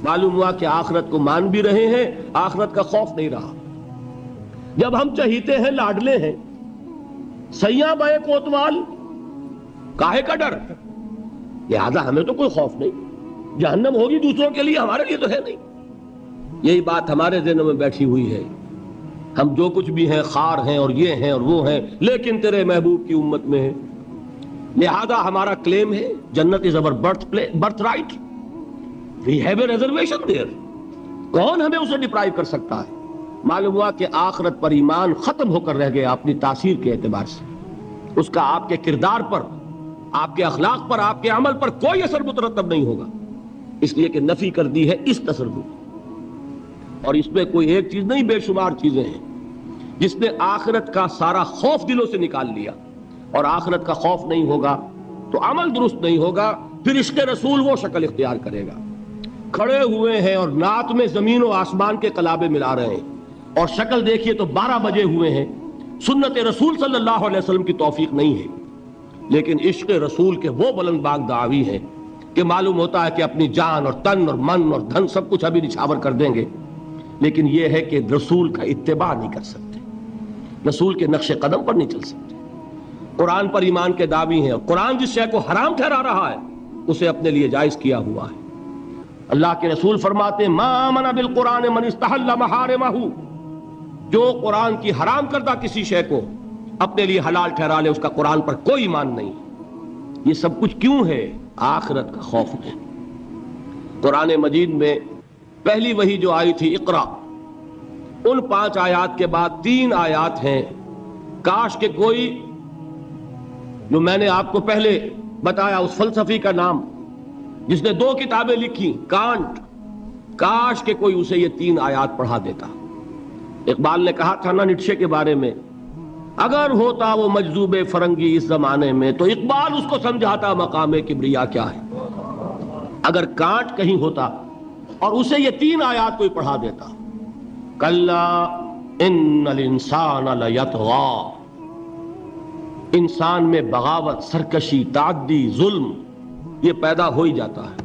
معلوم ہوا کہ آخرت کو مان بھی رہے ہیں، آخرت کا خوف نہیں رہا۔ جب ہم چہیتے ہیں، لاڈلے ہیں، سیاں بے کوتوال، کاہے کا ڈر؟ لہذا ہمیں تو کوئی خوف نہیں، جہنم ہوگی دوسروں کے لیے، ہمارے لیے تو ہے نہیں۔ یہی بات ہمارے ذہنوں میں بیٹھی ہوئی ہے۔ ہم جو کچھ بھی ہیں، خار ہیں اور یہ ہیں اور وہ ہیں، لیکن تیرے محبوب کی امت میں ہیں، لہذا ہمارا کلیم ہے جنت از our birth right, we have a reservation there۔ کون ہمیں اسے ڈپرائیو کر سکتا ہے؟ معلوم ہوا کہ آخرت پر ایمان ختم ہو کر رہ گیا اپنی تاثیر کے اعتبار سے، اس کا آپ کے کردار پر، آپ کے اخلاق پر، آپ کے عمل پر کوئی اثر مترتب نہیں ہوگا، اس لیے کہ نفی کر دی ہے اس تصرف۔ اور اس میں کوئی ایک چیز نہیں، بے شمار چیزیں ہیں۔ جس نے آخرت کا سارا خوف دلوں سے نکال لیا، اور آخرت کا خوف نہیں ہوگا تو عمل درست نہیں ہوگا، پھر عشق رسول وہ شکل اختیار کرے گا۔ کھڑے ہوئے ہیں اور نعت میں زمین و آسمان کے قلابے ملا رہے ہیں، اور شکل دیکھیے تو 12 بجے ہوئے ہیں۔ سنت رسول صلی اللہ علیہ وسلم کی توفیق نہیں ہے، لیکن عشق رسول کے وہ بلند باغ دعوی ہیں کہ معلوم ہوتا ہے کہ اپنی جان اور تن اور من اور دھن سب کچھ ابھی نچھاور کر دیں گے، لیکن یہ ہے کہ رسول کا اتباع نہیں کر سکتے، رسول کے نقش قدم پر نہیں چل سکتے۔ قرآن پر ایمان کے دعوی ہیں، اور قرآن جس شے کو حرام ٹھہرا رہا ہے اسے اپنے لیے جائز کیا ہوا ہے۔ اللہ کے رسول فرماتے ہیں ما آمن بالقرآن من استحل محارمہ، جو قرآن کی حرام کردہ کسی شے کو اپنے لیے حلال ٹھہرا لے، اس کا قرآن پر کوئی ایمان نہیں۔ یہ سب کچھ کیوں ہے؟ آخرت کا خوف ہے۔ قرآن مجید میں پہلی وحی جو آئی تھی اقرا، ان 5 آیات کے بعد 3 آیات ہیں، کاش کہ کوئی، جو میں نے آپ کو پہلے بتایا اس فلسفی کا نام جس نے 2 کتابیں لکھی، کانٹ، کاش کہ کوئی اسے یہ 3 آیات پڑھا دیتا۔ اقبال نے کہا تھا نا نیٹشے کے بارے میں، اگر ہوتا وہ مجذوب فرنگی اس زمانے میں تو اقبال اس کو سمجھاتا مقام کبریا کیا ہے۔ اگر کانٹ کہیں ہوتا اور اسے یہ 3 آیات کوئی پڑھا دیتا، کلا ان الانسان لیطغی، انسان میں بغاوت، سرکشی، تعدی، ظلم یہ پیدا ہو ہی جاتا ہے،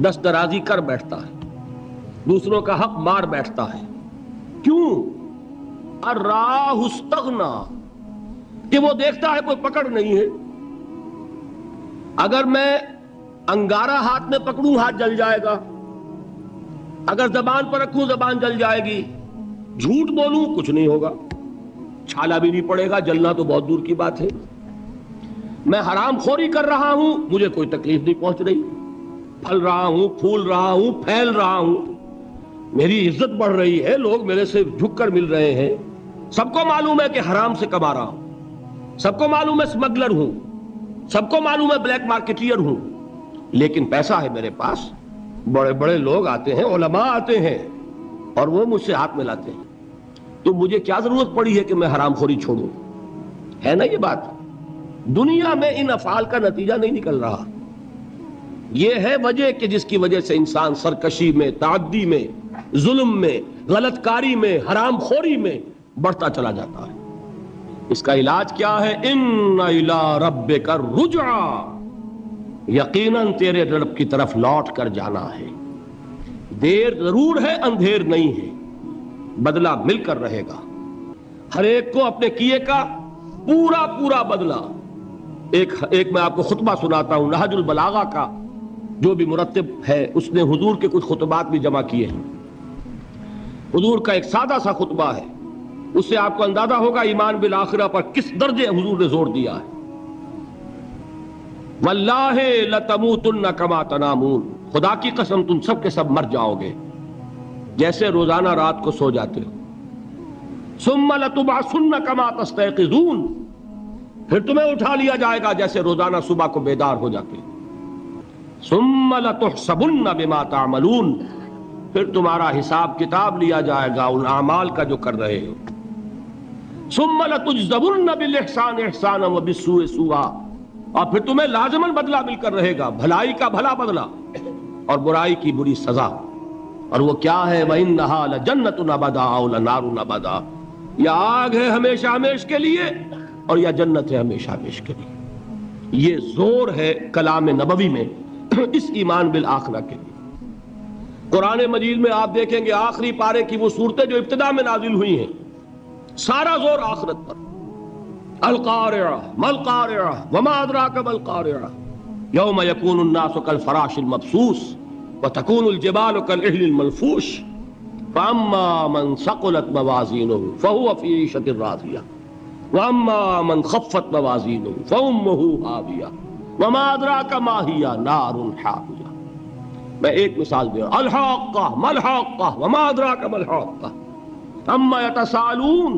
دست درازی کر بیٹھتا ہے، دوسروں کا حق مار بیٹھتا ہے۔ کیوں؟ الراہ استغنا، کہ وہ دیکھتا ہے کوئی پکڑ نہیں ہے۔ اگر میں انگارہ ہاتھ میں پکڑوں ہاتھ جل جائے گا، اگر زبان پر رکھوں زبان جل جائے گی، جھوٹ بولوں کچھ نہیں ہوگا، چھالا بھی نہیں پڑے گا، جلنا تو بہت دور کی بات ہے۔ میں حرام خوری کر رہا ہوں، مجھے کوئی تکلیف نہیں پہنچ رہی، پھل رہا ہوں، پھول رہا ہوں، پھیل رہا ہوں، میری عزت بڑھ رہی ہے، لوگ میرے سے جھک کر مل رہے ہیں، سب کو معلوم ہے کہ حرام سے کما رہا ہوں، سب کو معلوم ہے اسمگلر ہوں، سب کو معلوم ہے بلیک مارکیٹیئر ہوں، لیکن پیسہ ہے میرے پاس، بڑے بڑے لوگ آتے ہیں، علماء آتے ہیں اور وہ مجھ سے ہاتھ ملاتے ہیں، تو مجھے کیا ضرورت پڑی ہے کہ میں حرام خوری چھوڑوں؟ ہے نا یہ بات؟ دنیا میں ان افعال کا نتیجہ نہیں نکل رہا۔ یہ ہے وجہ کہ جس کی وجہ سے انسان سرکشی میں، تعدی میں، ظلم میں، غلط کاری میں، حرام خوری میں بڑھتا چلا جاتا ہے۔ اس کا علاج کیا ہے؟ ان الی ربک الرجعی، یقیناً تیرے رب کی طرف لوٹ کر جانا ہے۔ دیر ضرور ہے، اندھیر نہیں ہے، بدلہ مل کر رہے گا، ہر ایک کو اپنے کیے کا پورا پورا بدلہ۔ ایک میں آپ کو خطبہ سناتا ہوں، نہج البلاغہ کا جو بھی مرتب ہے اس نے حضور کے کچھ خطبات بھی جمع کیے ہیں۔ حضور کا ایک سادہ سا خطبہ ہے، اس سے آپ کو اندازہ ہوگا ایمان بالآخرہ پر کس درجے حضور نے زور دیا ہے۔ واللہ لتموتن کما تنامون، خدا کی قسم تم سب کے سب مر جاؤ گے جیسے روزانہ رات کو سو جاتے ہو۔ ثم لتبعثن کما تستيقظون، پھر تمہیں اٹھا لیا جائے گا جیسے روزانہ صبح کو بیدار ہو جاتے ہو۔ ثم لتحسبن بما تعملون، پھر تمہارا حساب کتاب لیا جائے گا ان اعمال کا جو کر رہے ہو۔ ثم لتجزون بالاحسان احسانا وبالسوء سوءا، اور پھر تمہیں لازماً بدلہ مل کر رہے گا، بھلائی کا بھلا بدلہ اور برائی کی بری سزا۔ اور وہ کیا ہے؟ وَإِنَّهَا لَجَنَّةٌ أَبَدًا أَوْ لَنَارٌ أَبَدًا، یا آگ ہے ہمیشہ ہمیش کے لیے اور یا جنت ہے ہمیشہ ہمیش کے لیے۔ یہ زور ہے کلام نبوی میں اس ایمان بالآخرہ کے لیے۔ قرآن مجید میں آپ دیکھیں گے آخری پارے کی وہ صورتیں جو ابتدا میں نازل ہوئی ہیں سارا زور آخرت پر. القارعہ مالقارعہ وما ادراک مالقارعہ یوم یکون الناس کالفراش المبثوث وتکون الجبال کالعہن المنفوش فاما من ثقلت موازینہ فہو فی عیشۃ راضیہ واما من خفت موازینہ فامہ ہاویہ وما ادراک ما ہی نار حامیہ. میں ایک مثال دے رہا ہوں. الحاقہ مالحاقہ وما ادراک مالحاقہ اما یتساءلون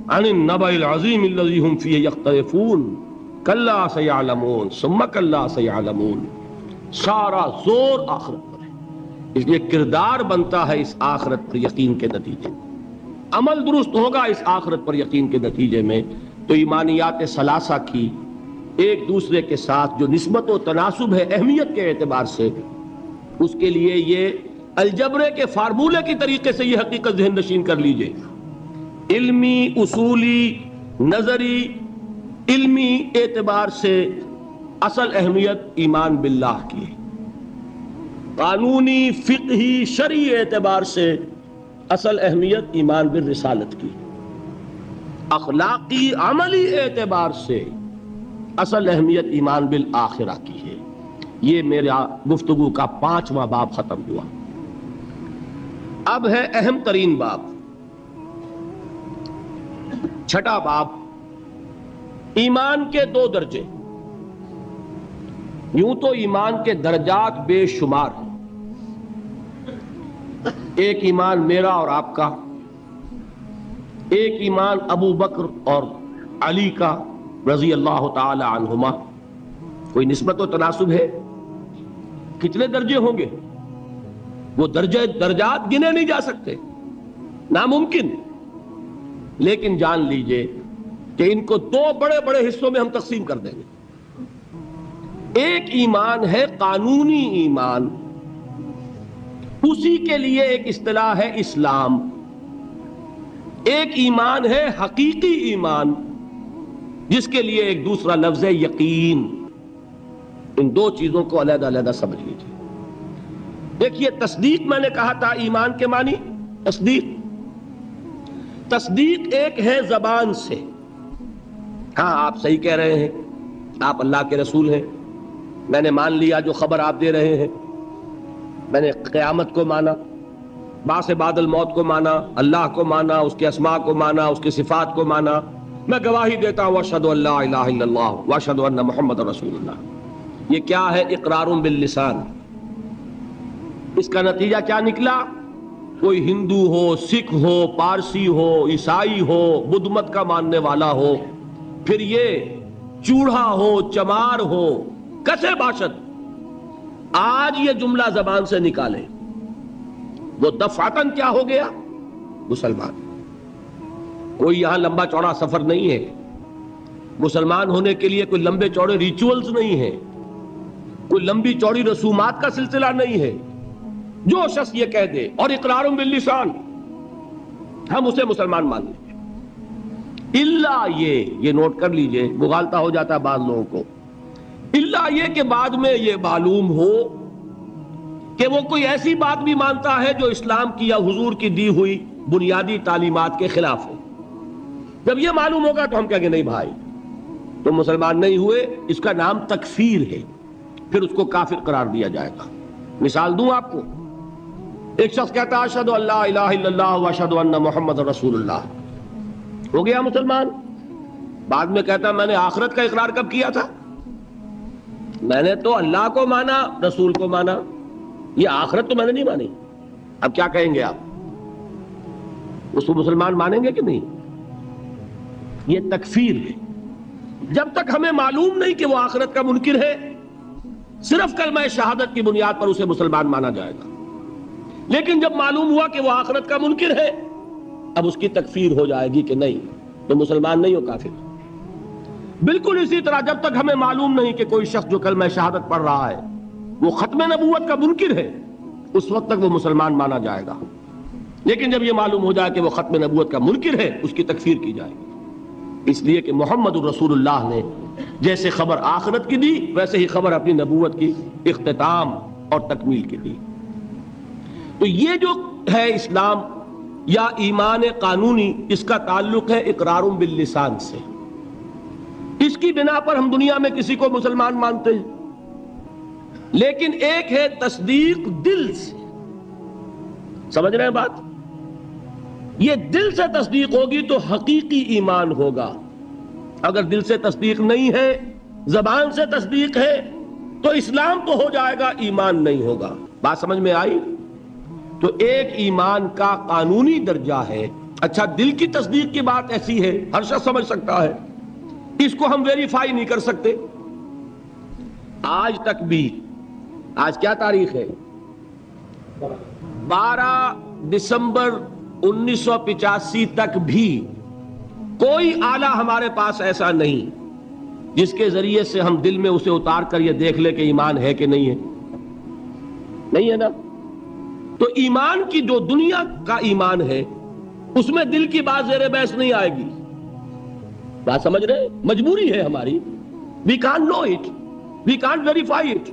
عن النبأ العظیم الذی هم فیہ یختلفون کلا سیعلمون ثم کلا سیعلمون. سارا زور آخرت پر ہے، اس لیے کردار بنتا ہے اس آخرت پر یقین کے نتیجے میں. عمل درست ہوگا اس آخرت پر یقین کے نتیجے میں تو ایمانیات ثلاثہ کی ایک دوسرے کے ساتھ جو نسبت و تناسب ہے اہمیت کے اعتبار سے، اس کے لیے یہ الجبرے کے فارمولے کی طریقے سے یہ حقیقت ذہن نشین کر لیجئے. علمی اصولی نظری علمی اعتبار سے اصل اہمیت ایمان باللہ کی ہے، قانونی فقہی شرعی اعتبار سے اصل اہمیت ایمان بالرسالت کی، اخلاقی عملی اعتبار سے اصل اہمیت ایمان بالآخرہ کی ہے. یہ میرا گفتگو کا 5واں باب ختم ہوا. اب ہے اہم ترین باب، 6واں باب، ایمان کے 2 درجے. یوں تو ایمان کے درجات بے شمار ہیں. ایک ایمان میرا اور آپ کا، ایک ایمان ابو بکر اور علی کا رضی اللہ تعالی عنہما. کوئی نسبت و تناسب ہے؟ کتنے درجے ہوں گے؟ وہ درجات گنے نہیں جا سکتے، ناممکن. لیکن جان لیجئے کہ ان کو 2 بڑے بڑے حصوں میں ہم تقسیم کر دیں گے. ایک ایمان ہے قانونی ایمان، اسی کے لیے ایک اصطلاح ہے اسلام. ایک ایمان ہے حقیقی ایمان، جس کے لیے ایک دوسرا لفظ ہے یقین. ان 2 چیزوں کو علیحدہ علیحدہ سمجھ لیجیے. دیکھیے تصدیق میں نے کہا تھا ایمان کے معنی تصدیق ایک ہے زبان سے. ہاں آپ صحیح کہہ رہے ہیں، آپ اللہ کے رسول ہیں، میں نے مان لیا جو خبر آپ دے رہے ہیں، میں نے قیامت کو مانا، بعث بعد الموت کو مانا، اللہ کو مانا، اس کے اسماء کو مانا، اس کے صفات کو مانا. میں گواہی دیتا ہوں اشہد ان لا الہ الا اللہ واشہد ان محمد رسول اللہ. یہ کیا ہے؟ اقرار باللسان. اس کا نتیجہ کیا نکلا؟ کوئی ہندو ہو، سکھ ہو، پارسی ہو، عیسائی ہو، بدھ مت کا ماننے والا ہو، پھر یہ چوڑا ہو، چمار ہو، کسے باشد، آج یہ جملہ زبان سے نکالے، وہ دفعتاً کیا ہو گیا؟ مسلمان. کوئی یہاں لمبا چوڑا سفر نہیں ہے. مسلمان ہونے کے لیے کوئی لمبے چوڑے ریچولز نہیں ہیں، کوئی لمبی چوڑی رسومات کا سلسلہ نہیں ہے. جو شخص یہ کہہ دے اور اقرار باللسان، ہم اسے مسلمان مان لیں گے. الا یہ نوٹ کر لیجئے، مغالطہ ہو جاتا ہے بعض لوگوں کو. الا یہ کہ بعد میں یہ معلوم ہو کہ وہ کوئی ایسی بات بھی مانتا ہے جو اسلام کی یا حضور کی دی ہوئی بنیادی تعلیمات کے خلاف ہے. جب یہ معلوم ہوگا تو ہم کہیں گے نہیں بھائی تم مسلمان نہیں ہوئے، اس کا نام تکفیر ہے، پھر اس کو کافر قرار دیا جائے گا. مثال دوں آپ کو. ایک شخص کہتا ہے اشہد ان لا الہ الا اللہ واشہد ان محمد رسول اللہ، ہو گیا مسلمان. بعد میں کہتا ہے میں نے آخرت کا اقرار کب کیا تھا؟ میں نے تو اللہ کو مانا، رسول کو مانا، یہ آخرت تو میں نے نہیں مانی. اب کیا کہیں گے آپ؟ اس کو مسلمان مانیں گے کہ نہیں؟ یہ تکفیر ہے. جب تک ہمیں معلوم نہیں کہ وہ آخرت کا منکر ہے، صرف کلمہ شہادت کی بنیاد پر اسے مسلمان مانا جائے گا. لیکن جب معلوم ہوا کہ وہ آخرت کا منکر ہے، اب اس کی تکفیر ہو جائے گی کہ نہیں تو مسلمان نہیں ہو، کافر. بالکل اسی طرح جب تک ہمیں معلوم نہیں کہ کوئی شخص جو کلمہ شہادت پڑھ رہا ہے وہ ختم نبوت کا منکر ہے، اس وقت تک وہ مسلمان مانا جائے گا. لیکن جب یہ معلوم ہو جائے کہ وہ ختم نبوت کا منکر ہے، اس کی تکفیر کی جائے گی. اس لیے کہ محمد الرسول اللہ نے جیسے خبر آخرت کی دی، ویسے ہی خبر اپنی نبوت کی اختتام اور تکمیل کی دی. تو یہ جو ہے اسلام یا ایمان قانونی، اس کا تعلق ہے اقرار باللسان سے. اس کی بنا پر ہم دنیا میں کسی کو مسلمان مانتے ہیں. لیکن ایک ہے تصدیق دل سے. سمجھ رہے ہیں بات؟ یہ دل سے تصدیق ہوگی تو حقیقی ایمان ہوگا. اگر دل سے تصدیق نہیں ہے، زبان سے تصدیق ہے، تو اسلام تو ہو جائے گا، ایمان نہیں ہوگا. بات سمجھ میں آئی؟ تو ایک ایمان کا قانونی درجہ ہے. اچھا، دل کی تصدیق کی بات ایسی ہے، ہر شخص سمجھ سکتا ہے، اس کو ہم ویریفائی نہیں کر سکتے. آج تک بھی، آج کیا تاریخ ہے؟ 12 دسمبر 1985 تک بھی کوئی آلہ ہمارے پاس ایسا نہیں جس کے ذریعے سے ہم دل میں اسے اتار کر یہ دیکھ لیں کہ ایمان ہے کہ نہیں ہے. نہیں ہے نا؟ تو ایمان کی جو دنیا کا ایمان ہے، اس میں دل کی بات زیر بحث نہیں آئے گی. بات سمجھ رہے؟ مجبوری ہے ہماری. We can't know it, we can't verify it.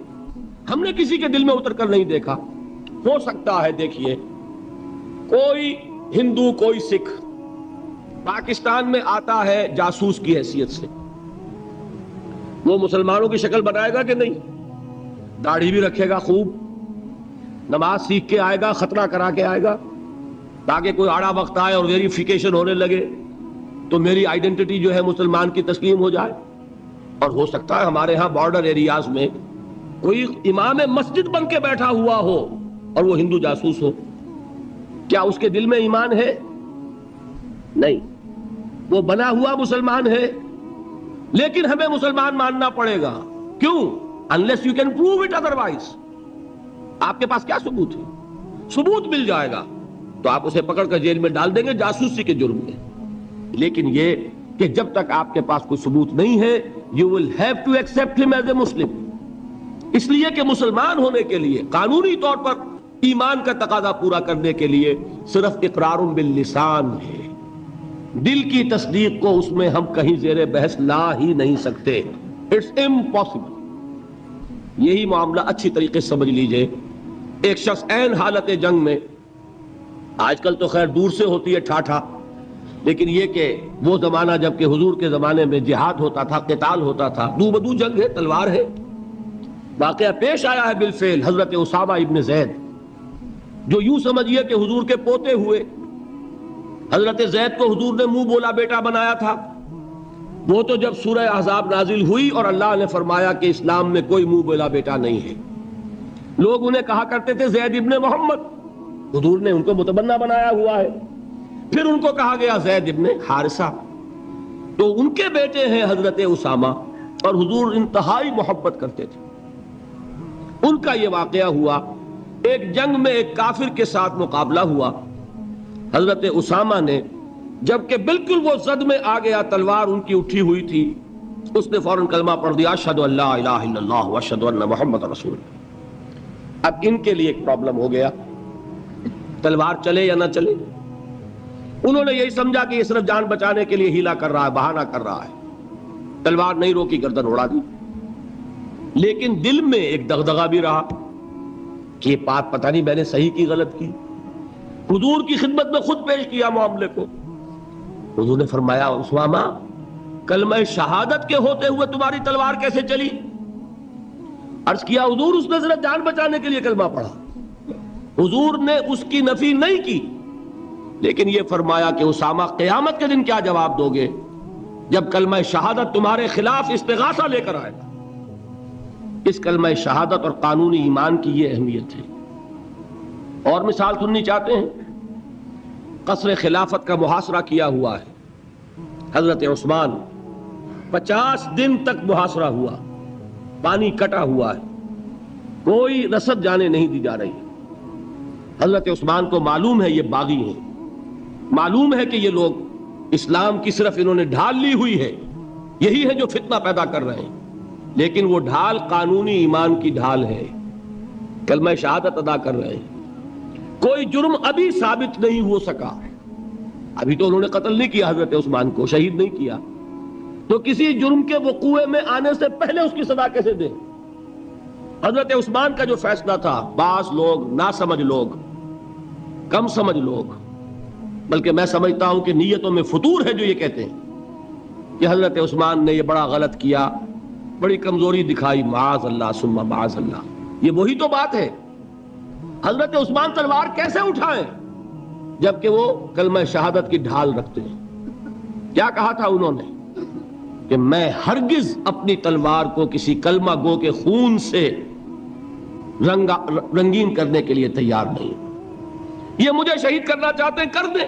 ہم نے کسی کے دل میں اتر کر نہیں دیکھا. ہو سکتا ہے، دیکھیے، کوئی ہندو، کوئی سکھ پاکستان میں آتا ہے جاسوس کی حیثیت سے، وہ مسلمانوں کی شکل بنائے گا کہ نہیں؟ داڑھی بھی رکھے گا، خوب نماز سیکھ کے آئے گا، خطرہ کرا کے آئے گا، تاکہ کوئی آڑا وقت آئے اور ویریفیکیشن ہونے لگے تو میری آئیڈینٹی جو ہے مسلمان کی تسلیم ہو جائے. اور ہو سکتا ہے ہمارے ہاں بارڈر ایریاز میں کوئی امام مسجد بن کے بیٹھا ہوا ہو اور وہ ہندو جاسوس ہو. کیا اس کے دل میں ایمان ہے؟ نہیں. وہ بنا ہوا مسلمان ہے، لیکن ہمیں مسلمان ماننا پڑے گا. کیوں؟ unless you can prove it otherwise. آپ کے پاس کیا ثبوت ہے؟ ثبوت مل جائے گا تو آپ اسے پکڑ کر جیل میں ڈال دیں گے جاسوسی کے جرم میں. لیکن یہ کہ جب تک آپ کے پاس کوئی ثبوت نہیں ہے، you will have to accept him as a Muslim. اس لیے کہ مسلمان ہونے کے لیے قانونی طور پر ایمان کا تقاضا پورا کرنے کے لیے صرف اقرار باللسان ہے. دل کی تصدیق کو اس میں ہم کہیں زیر بحث لا ہی نہیں سکتے. It's impossible. یہی معاملہ اچھی طریقے سے سمجھ لیجئے. ایک شخص عین حالت جنگ میں، آج کل تو خیر دور سے ہوتی ہے ٹھاٹھا، لیکن یہ کہ وہ زمانہ جب کہ حضور کے زمانے میں جہاد ہوتا تھا، قتال ہوتا تھا، دو بدو جنگ ہے، تلوار ہے. واقعہ پیش آیا ہے بالفعل حضرت اسامہ ابن زید، جو یوں سمجھیے کہ حضور کے پوتے ہوئے. حضرت زید کو حضور نے منہ بولا بیٹا بنایا تھا. وہ تو جب سورہ احزاب نازل ہوئی اور اللہ نے فرمایا کہ اسلام میں کوئی منہ بولا بیٹا نہیں ہے، لوگ انہیں کہا کرتے تھے زید ابن محمد. حضور نے ان کو متبنہ بنایا ہوا ہے. پھر ان کو کہا گیا زید ابن حارثہ. تو ان کے بیٹے ہیں حضرت اسامہ، اور حضور انتہائی محبت کرتے تھے. ان کا یہ واقعہ ہوا، ایک جنگ میں ایک کافر کے ساتھ مقابلہ ہوا. حضرت اسامہ نے جبکہ بالکل وہ زد میں آ گیا، تلوار ان کی اٹھی ہوئی تھی، اس نے فوراً کلمہ پڑھ دیا، اشہد ان لا الہ الا اللہ واشہد ان محمد رسول اللہ. اب ان کے لیے ایک پرابلم ہو گیا، تلوار چلے یا نہ چلے. انہوں نے یہی سمجھا کہ یہ صرف جان بچانے کے لیے ہیلا کر رہا ہے، بہانہ کر رہا ہے. تلوار نہیں روکی، گردن اڑا دی. لیکن دل میں ایک دغدغہ بھی رہا کہ یہ بات پتہ نہیں میں نے صحیح کی غلط کی. حضور کی خدمت میں خود پیش کیا معاملے کو. حضور نے فرمایا اسامہ، کلمہ شہادت کے ہوتے ہوئے تمہاری تلوار کیسے چلی؟ عرض کیا حضور اس نے صرف جان بچانے کے لیے کلمہ پڑھا. حضور نے اس کی نفی نہیں کی، لیکن یہ فرمایا کہ اسامہ قیامت کے دن کیا جواب دو گے جب کلمہ شہادت تمہارے خلاف استغاثہ لے کر آئے گا. اس کلمہ شہادت اور قانونی ایمان کی یہ اہمیت ہے. اور مثال سننی چاہتے ہیں؟ قصر خلافت کا محاصرہ کیا ہوا ہے. حضرت عثمان 50 دن تک محاصرہ ہوا، پانی کٹا ہوا ہے، کوئی رسد جانے نہیں دی جا رہی. حضرت عثمان کو معلوم ہے یہ باغی ہیں، معلوم ہے کہ یہ لوگ اسلام کی صرف انہوں نے ڈھال لی ہوئی ہے، یہی ہے جو فتنہ پیدا کر رہے ہیں. لیکن وہ ڈھال قانونی ایمان کی ڈھال ہے، کلمہ شہادت ادا کر رہے ہیں. کوئی جرم ابھی ثابت نہیں ہو سکا، ابھی تو انہوں نے قتل نہیں کیا، حضرت عثمان کو شہید نہیں کیا، تو کسی جرم کے وقوع میں آنے سے پہلے اس کی سزا کیسے دیں؟ حضرت عثمان کا جو فیصلہ تھا، بعض لوگ ناسمجھ لوگ کم سمجھ لوگ، بلکہ میں سمجھتا ہوں کہ نیتوں میں فطور ہے جو یہ کہتے ہیں کہ حضرت عثمان نے یہ بڑا غلط کیا، بڑی کمزوری دکھائی، معاذ اللہ ثم معاذ اللہ۔ یہ وہی تو بات ہے، حضرت عثمان تلوار کیسے اٹھائیں جبکہ وہ کلمہ شہادت کی ڈھال رکھتے ہیں؟ کیا کہا تھا انہوں نے کہ میں ہرگز اپنی تلوار کو کسی کلمہ گو کے خون سے رنگین کرنے کے لیے تیار نہیں ہوں۔ یہ مجھے شہید کرنا چاہتے ہیں کر دیں،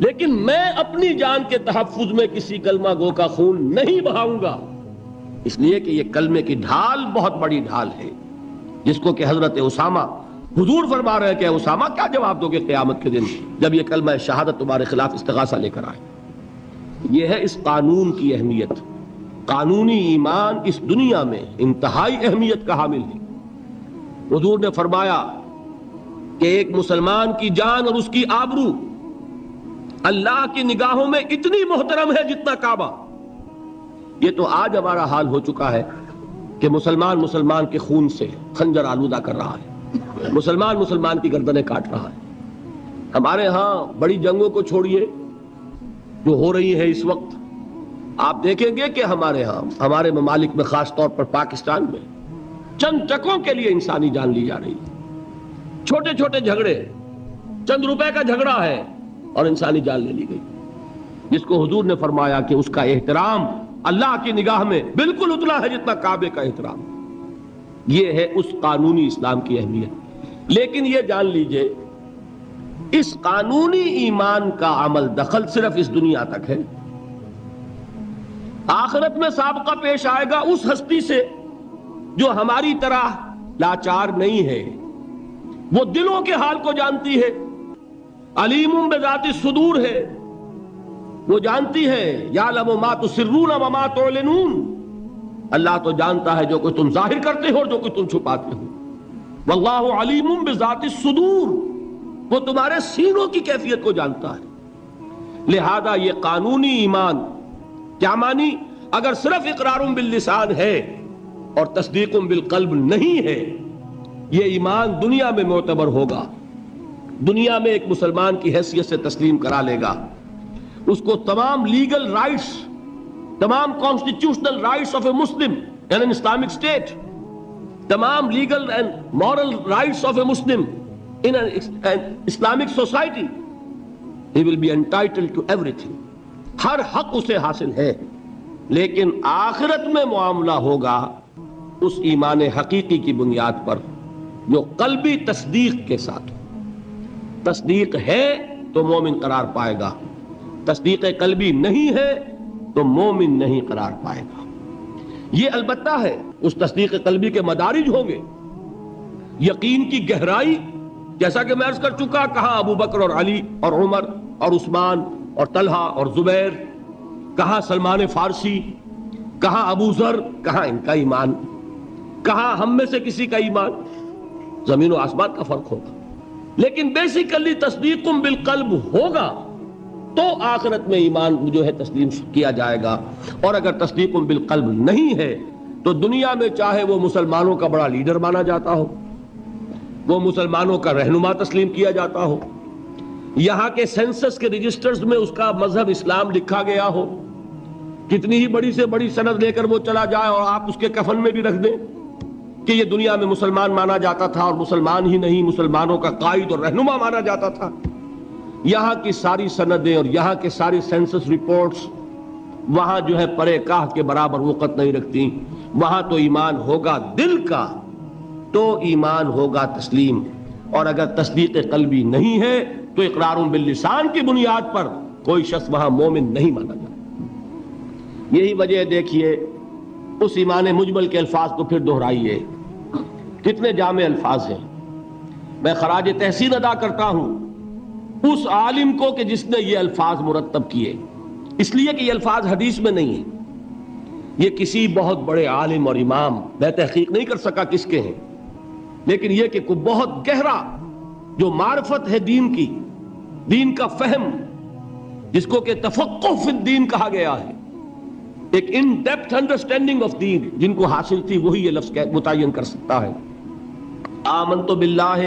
لیکن میں اپنی جان کے تحفظ میں کسی کلمہ گو کا خون نہیں بہاؤں گا، اس لیے کہ یہ کلمے کی ڈھال بہت بڑی ڈھال ہے، جس کو کہ حضرت اسامہ، حضور فرما رہے ہیں کہ اسامہ کیا جواب دو گے قیامت کے دن جب یہ کلمہ شہادت تمہارے خلاف استغاثہ لے کر آئے۔ یہ ہے اس قانون کی اہمیت۔ قانونی ایمان اس دنیا میں انتہائی اہمیت کا حامل ہے۔ حضور نے فرمایا کہ ایک مسلمان کی جان اور اس کی آبرو اللہ کی نگاہوں میں اتنی محترم ہے جتنا کعبہ۔ یہ تو آج ہمارا حال ہو چکا ہے کہ مسلمان کے خون سے خنجر آلودہ کر رہا ہے، مسلمان کی گردنیں کاٹ رہا ہے۔ ہمارے ہاں بڑی جنگوں کو چھوڑیے جو ہو رہی ہے اس وقت، آپ دیکھیں گے کہ ہمارے ہاں، ہمارے ممالک میں، خاص طور پر پاکستان میں، چند ٹکوں کے لیے انسانی جان لی جا رہی ہے۔ چھوٹے چھوٹے جھگڑے، چند روپے کا جھگڑا ہے اور انسانی جان لے لی گئی، جس کو حضور نے فرمایا کہ اس کا احترام اللہ کی نگاہ میں بالکل اتنا ہے جتنا کعبے کا احترام۔ یہ ہے اس قانونی اسلام کی اہمیت۔ لیکن یہ جان لیجئے اس قانونی ایمان کا عمل دخل صرف اس دنیا تک ہے۔ آخرت میں سابقہ پیش آئے گا اس ہستی سے جو ہماری طرح لاچار نہیں ہے، وہ دلوں کے حال کو جانتی ہے، علیم بذات الصدور ہے، وہ جانتی ہے یعلم ما تسرون وما تعلنون، اللہ تو جانتا ہے جو کچھ تم ظاہر کرتے ہو اور جو کچھ تم چھپاتے ہو۔ واللہ علیم بذات الصدور، وہ تمہارے سینوں کی کیفیت کو جانتا ہے۔ لہذا یہ قانونی ایمان کیا مانی؟ اگر صرف اقرار باللسان ہے اور تصدیق بالقلب نہیں ہے، یہ ایمان دنیا میں معتبر ہوگا، دنیا میں ایک مسلمان کی حیثیت سے تسلیم کرا لے گا، اس کو تمام لیگل رائٹس، تمام constitutional rights of a Muslim in an Islamic state, تمام legal and moral rights of a Muslim in an Islamic society, he will be entitled to everything. ہر حق اسے حاصل ہے، لیکن آخرت میں معاملہ ہوگا اس ایمان حقیقی کی بنیاد پر جو قلبی تصدیق کے ساتھ۔ تصدیق ہے تو مومن قرار پائے گا، تصدیق قلبی نہیں ہے تو مومن نہیں قرار پائے گا۔ یہ البتہ ہے اس تصدیق قلبی کے مدارج ہوں گے، یقین کی گہرائی، جیسا کہ میں عرض کر چکا، کہاں ابو بکر اور علی اور عمر اور عثمان اور طلحہ اور زبیر، کہاں سلمان فارسی، کہاں ابو ذر، کہاں ان کا ایمان، کہاں ہم میں سے کسی کا ایمان، زمین و آسمان کا فرق ہوگا۔ لیکن بیسیکلی تصدیق بالقلب ہوگا تو آخرت میں ایمان جو ہے تسلیم کیا جائے گا، اور اگر تصدیق بالقلب نہیں ہے تو دنیا میں چاہے وہ مسلمانوں کا بڑا لیڈر مانا جاتا ہو، وہ مسلمانوں کا رہنما تسلیم کیا جاتا ہو، یہاں کے سینسس کے رجسٹرز میں اس کا مذہب اسلام لکھا گیا ہو، کتنی ہی بڑی سے بڑی سند لے کر وہ چلا جائے اور آپ اس کے کفن میں بھی رکھ دیں کہ یہ دنیا میں مسلمان مانا جاتا تھا، اور مسلمان ہی نہیں مسلمانوں کا قائد اور رہنما مانا جاتا تھا، یہاں کی ساری سندیں اور یہاں کے ساری سینسس رپورٹس وہاں جو ہے پرے کاہ کے برابر وقت نہیں رکھتی۔ وہاں تو ایمان ہوگا دل کا تو ایمان ہوگا تسلیم، اور اگر تصدیق قلبی نہیں ہے تو اقرار باللسان کی بنیاد پر کوئی شخص وہاں مومن نہیں مانا جائے۔ یہی وجہ دیکھیے اس ایمان مجمل کے الفاظ کو پھر دہرائیے، کتنے جامع الفاظ ہیں۔ میں خراج تحسین ادا کرتا ہوں اس عالم کو کہ جس نے یہ الفاظ مرتب کیے، اس لیے کہ یہ الفاظ حدیث میں نہیں ہیں، یہ کسی بہت بڑے عالم اور امام، میں تحقیق نہیں کر سکا کس کے ہیں، لیکن یہ کہ کوئی بہت گہرا جو معرفت ہے دین کی، دین کا فہم، جس کو کہ تفقہ فی الدین کہا گیا ہے، ایک ان ڈیپتھ انڈرسٹینڈنگ آف دین جن کو حاصل تھی، وہی یہ لفظ متعین کر سکتا ہے۔ آمنت باللہ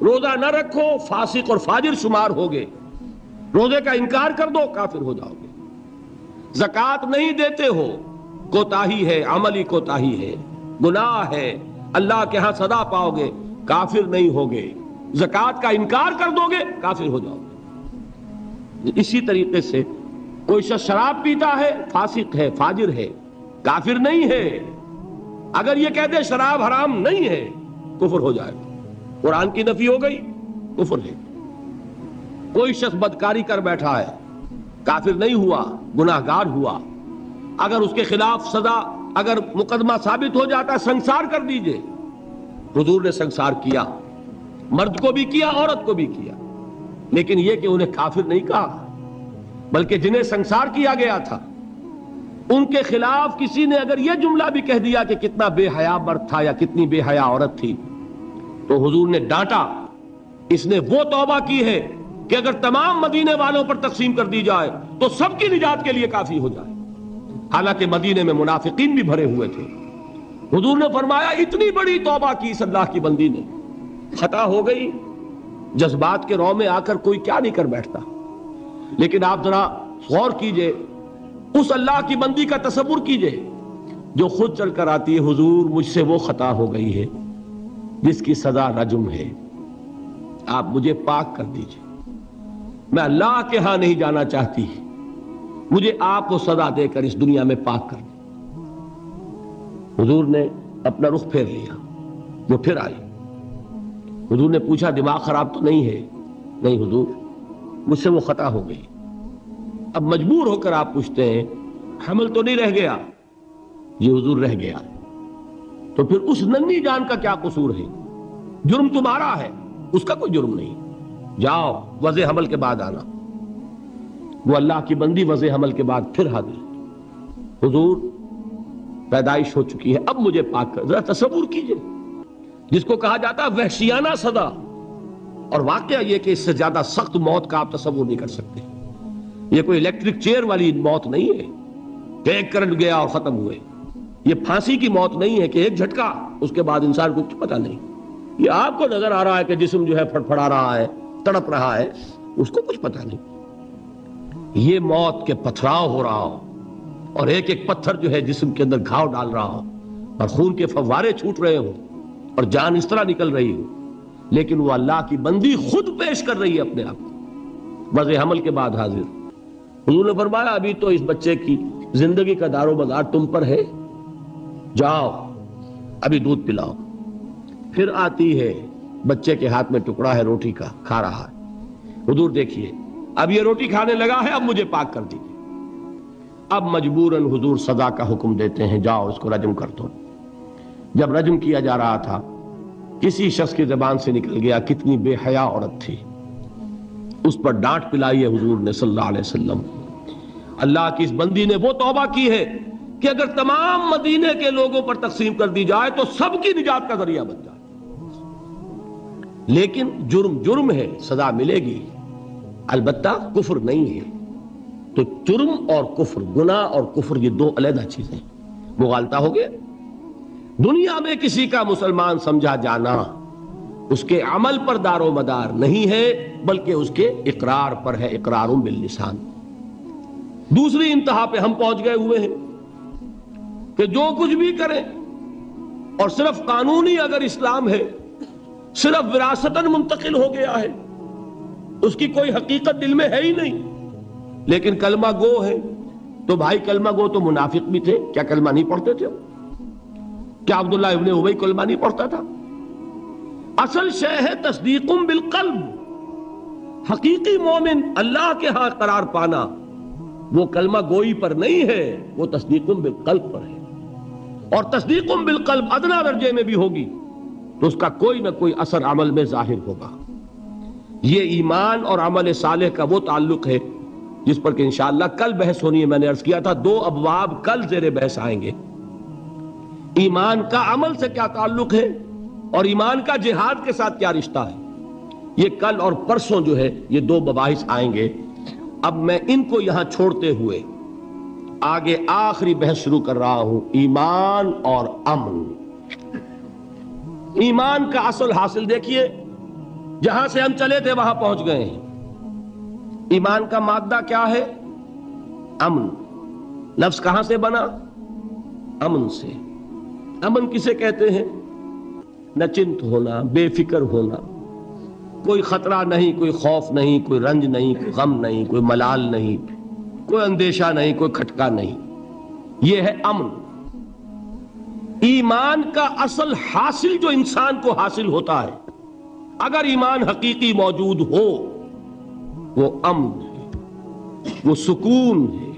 روزہ نہ رکھو فاسق اور فاجر شمار ہوگے، روزے کا انکار کر دو کافر ہو جاؤ گے، زکوٰۃ نہیں دیتے ہو کوتاہی ہے، عملی کوتاہی ہے، گناہ ہے، اللہ کے ہاں سزا پاؤ گے، کافر نہیں ہوگے، زکوٰۃ کا انکار کر دو گے کافر ہو جاؤ گے۔ اسی طریقے سے کوئی شخص شراب پیتا ہے فاسق ہے، فاجر ہے، کافر نہیں ہے، اگر یہ کہہ دے شراب حرام نہیں ہے کفر ہو جائے گا، قرآن کی نفی ہو گئی، کفر ہے۔ کوئی شخص بدکاری کر بیٹھا ہے، کافر نہیں ہوا، گناہ گار ہوا، اگر اس کے خلاف سزا، اگر مقدمہ ثابت ہو جاتا ہے سنسار کر دیجئے، حضور نے سنسار کیا، مرد کو بھی کیا عورت کو بھی کیا، لیکن یہ کہ انہیں کافر نہیں کہا، بلکہ جنہیں سنسار کیا گیا تھا ان کے خلاف کسی نے اگر یہ جملہ بھی کہہ دیا کہ کتنا بے حیا مرد تھا یا کتنی بے حیا عورت تھی، تو حضور نے ڈانٹا، اس نے وہ توبہ کی ہے کہ اگر تمام مدینے والوں پر تقسیم کر دی جائے تو سب کی نجات کے لیے کافی ہو جائے۔ حالانکہ مدینے میں منافقین بھی بھرے ہوئے تھے، حضور نے فرمایا اتنی بڑی توبہ کی اس اللہ کی بندی نے، خطا ہو گئی، جذبات کے رو میں آ کر کوئی کیا نہیں کر بیٹھتا، لیکن آپ ذرا غور کیجئے، اس اللہ کی بندی کا تصور کیجئے جو خود چل کر آتی ہے، حضور مجھ سے وہ خطا ہو گئی ہے جس کی سزا رجم ہے، آپ مجھے پاک کر دیجئے، میں اللہ کے ہاں نہیں جانا چاہتی، مجھے آپ وہ سزا دے کر اس دنیا میں پاک کر دیں۔ حضور نے اپنا رخ پھیر لیا، وہ پھر آئی، حضور نے پوچھا دماغ خراب تو نہیں ہے؟ نہیں حضور مجھ سے وہ خطا ہو گئی۔ اب مجبور ہو کر آپ پوچھتے ہیں حمل تو نہیں رہ گیا؟ یہ حضور رہ گیا، تو پھر اس ننھی جان کا کیا قصور ہے؟ جرم تمہارا ہے، اس کا کوئی جرم نہیں، جاؤ وضع حمل کے بعد آنا۔ وہ اللہ کی بندی وضع حمل کے بعد پھر حاضر، حضور پیدائش ہو چکی ہے، اب مجھے پاک کر۔ ذرا تصور کیجئے، جس کو کہا جاتا ہے وحشیانہ سزا، اور واقعہ یہ کہ اس سے زیادہ سخت موت کا آپ تصور نہیں کر سکتے۔ یہ کوئی الیکٹرک چیئر والی موت نہیں ہے کہ ایک کرنٹ گیا اور ختم ہوئے، یہ پھانسی کی موت نہیں ہے کہ ایک جھٹکا اس کے بعد انسان کو کچھ پتہ نہیں۔ یہ آپ کو نظر آ رہا ہے کہ جسم جو ہے پھڑپھڑا رہا ہے، تڑپ رہا ہے، اس کو کچھ پتہ نہیں۔ یہ موت کے پتھراؤ ہو رہا ہو اور ایک ایک پتھر جو ہے جسم کے اندر گھاؤ ڈال رہا ہو اور خون کے فوارے چھوٹ رہے ہوں اور جان اس طرح نکل رہی ہو، لیکن وہ اللہ کی بندی خود پیش کر رہی ہے اپنے آپ کو، وضع حمل کے بعد حاضر۔ حضور نے فرمایا ابھی تو اس بچے کی زندگی کا دار و مدار تم پر ہے، جاؤ ابھی دودھ پلاؤ۔ پھر آتی ہے، بچے کے ہاتھ میں ٹکڑا ہے روٹی کا، کھا رہا ہے۔ حضور دیکھیے اب یہ روٹی کھانے لگا ہے، اب مجھے پاک کر دیجیے۔ اب مجبوراً حضور سزا کا حکم دیتے ہیں، جاؤ اس کو رجم کر دو۔ جب رجم کیا جا رہا تھا کسی شخص کی زبان سے نکل گیا کتنی بے حیا عورت تھی، اس پر ڈانٹ پلائی ہے حضور نے صلی اللہ علیہ وسلم۔ اللہ کی اس بندی نے وہ توبہ کی ہے کہ اگر تمام مدینے کے لوگوں پر تقسیم کر دی جائے تو سب کی نجات کا ذریعہ بن جائے، لیکن جرم جرم ہے، سزا ملے گی، البتہ کفر نہیں ہے۔ تو جرم اور کفر، گناہ اور کفر، یہ دو علیحدہ چیزیں، مغالطہ ہو گیا۔ دنیا میں کسی کا مسلمان سمجھا جانا اس کے عمل پر دار و مدار نہیں ہے، بلکہ اس کے اقرار پر ہے، اقرار باللسان۔ دوسری انتہا پہ ہم پہنچ گئے ہوئے ہیں کہ جو کچھ بھی کریں، اور صرف قانونی اگر اسلام ہے، صرف وراثتاً منتقل ہو گیا ہے، اس کی کوئی حقیقت دل میں ہے ہی نہیں، لیکن کلمہ گو ہے۔ تو بھائی کلمہ گو تو منافق بھی تھے، کیا کلمہ نہیں پڑھتے تھے؟ کیا عبداللہ ابن ابی کلمہ نہیں پڑھتا تھا؟ اصل شے ہے تصدیق بالقلب۔ حقیقی مومن اللہ کے ہاں قرار پانا وہ کلمہ گوئی پر نہیں ہے، وہ تصدیق بالقلب پر ہے، اور تصدیق بالقلب ادنا درجے میں بھی ہوگی تو اس کا کوئی نہ کوئی اثر عمل میں ظاہر ہوگا۔ یہ ایمان اور عمل صالح کا وہ تعلق ہے جس پر کہ انشاءاللہ کل بحث ہونی ہے۔ میں نے عرض کیا تھا 2 ابواب کل زیر بحث آئیں گے، ایمان کا عمل سے کیا تعلق ہے اور ایمان کا جہاد کے ساتھ کیا رشتہ ہے، یہ کل اور پرسوں جو ہے یہ 2 مباحث آئیں گے۔ اب میں ان کو یہاں چھوڑتے ہوئے آگے آخری بحث شروع کر رہا ہوں، ایمان اور امن۔ ایمان کا اصل حاصل دیکھیے، جہاں سے ہم چلے تھے وہاں پہنچ گئے ہیں۔ ایمان کا مادہ کیا ہے؟ امن۔ لفظ کہاں سے بنا؟ امن سے۔ امن کسے کہتے ہیں؟ نچنت ہونا، بے فکر ہونا، کوئی خطرہ نہیں، کوئی خوف نہیں، کوئی رنج نہیں، کوئی غم نہیں، کوئی ملال نہیں، کوئی اندیشہ نہیں، کوئی کھٹکا نہیں، یہ ہے امن۔ ایمان کا اصل حاصل جو انسان کو حاصل ہوتا ہے، اگر ایمان حقیقی موجود ہو، وہ امن ہے، وہ سکون ہے،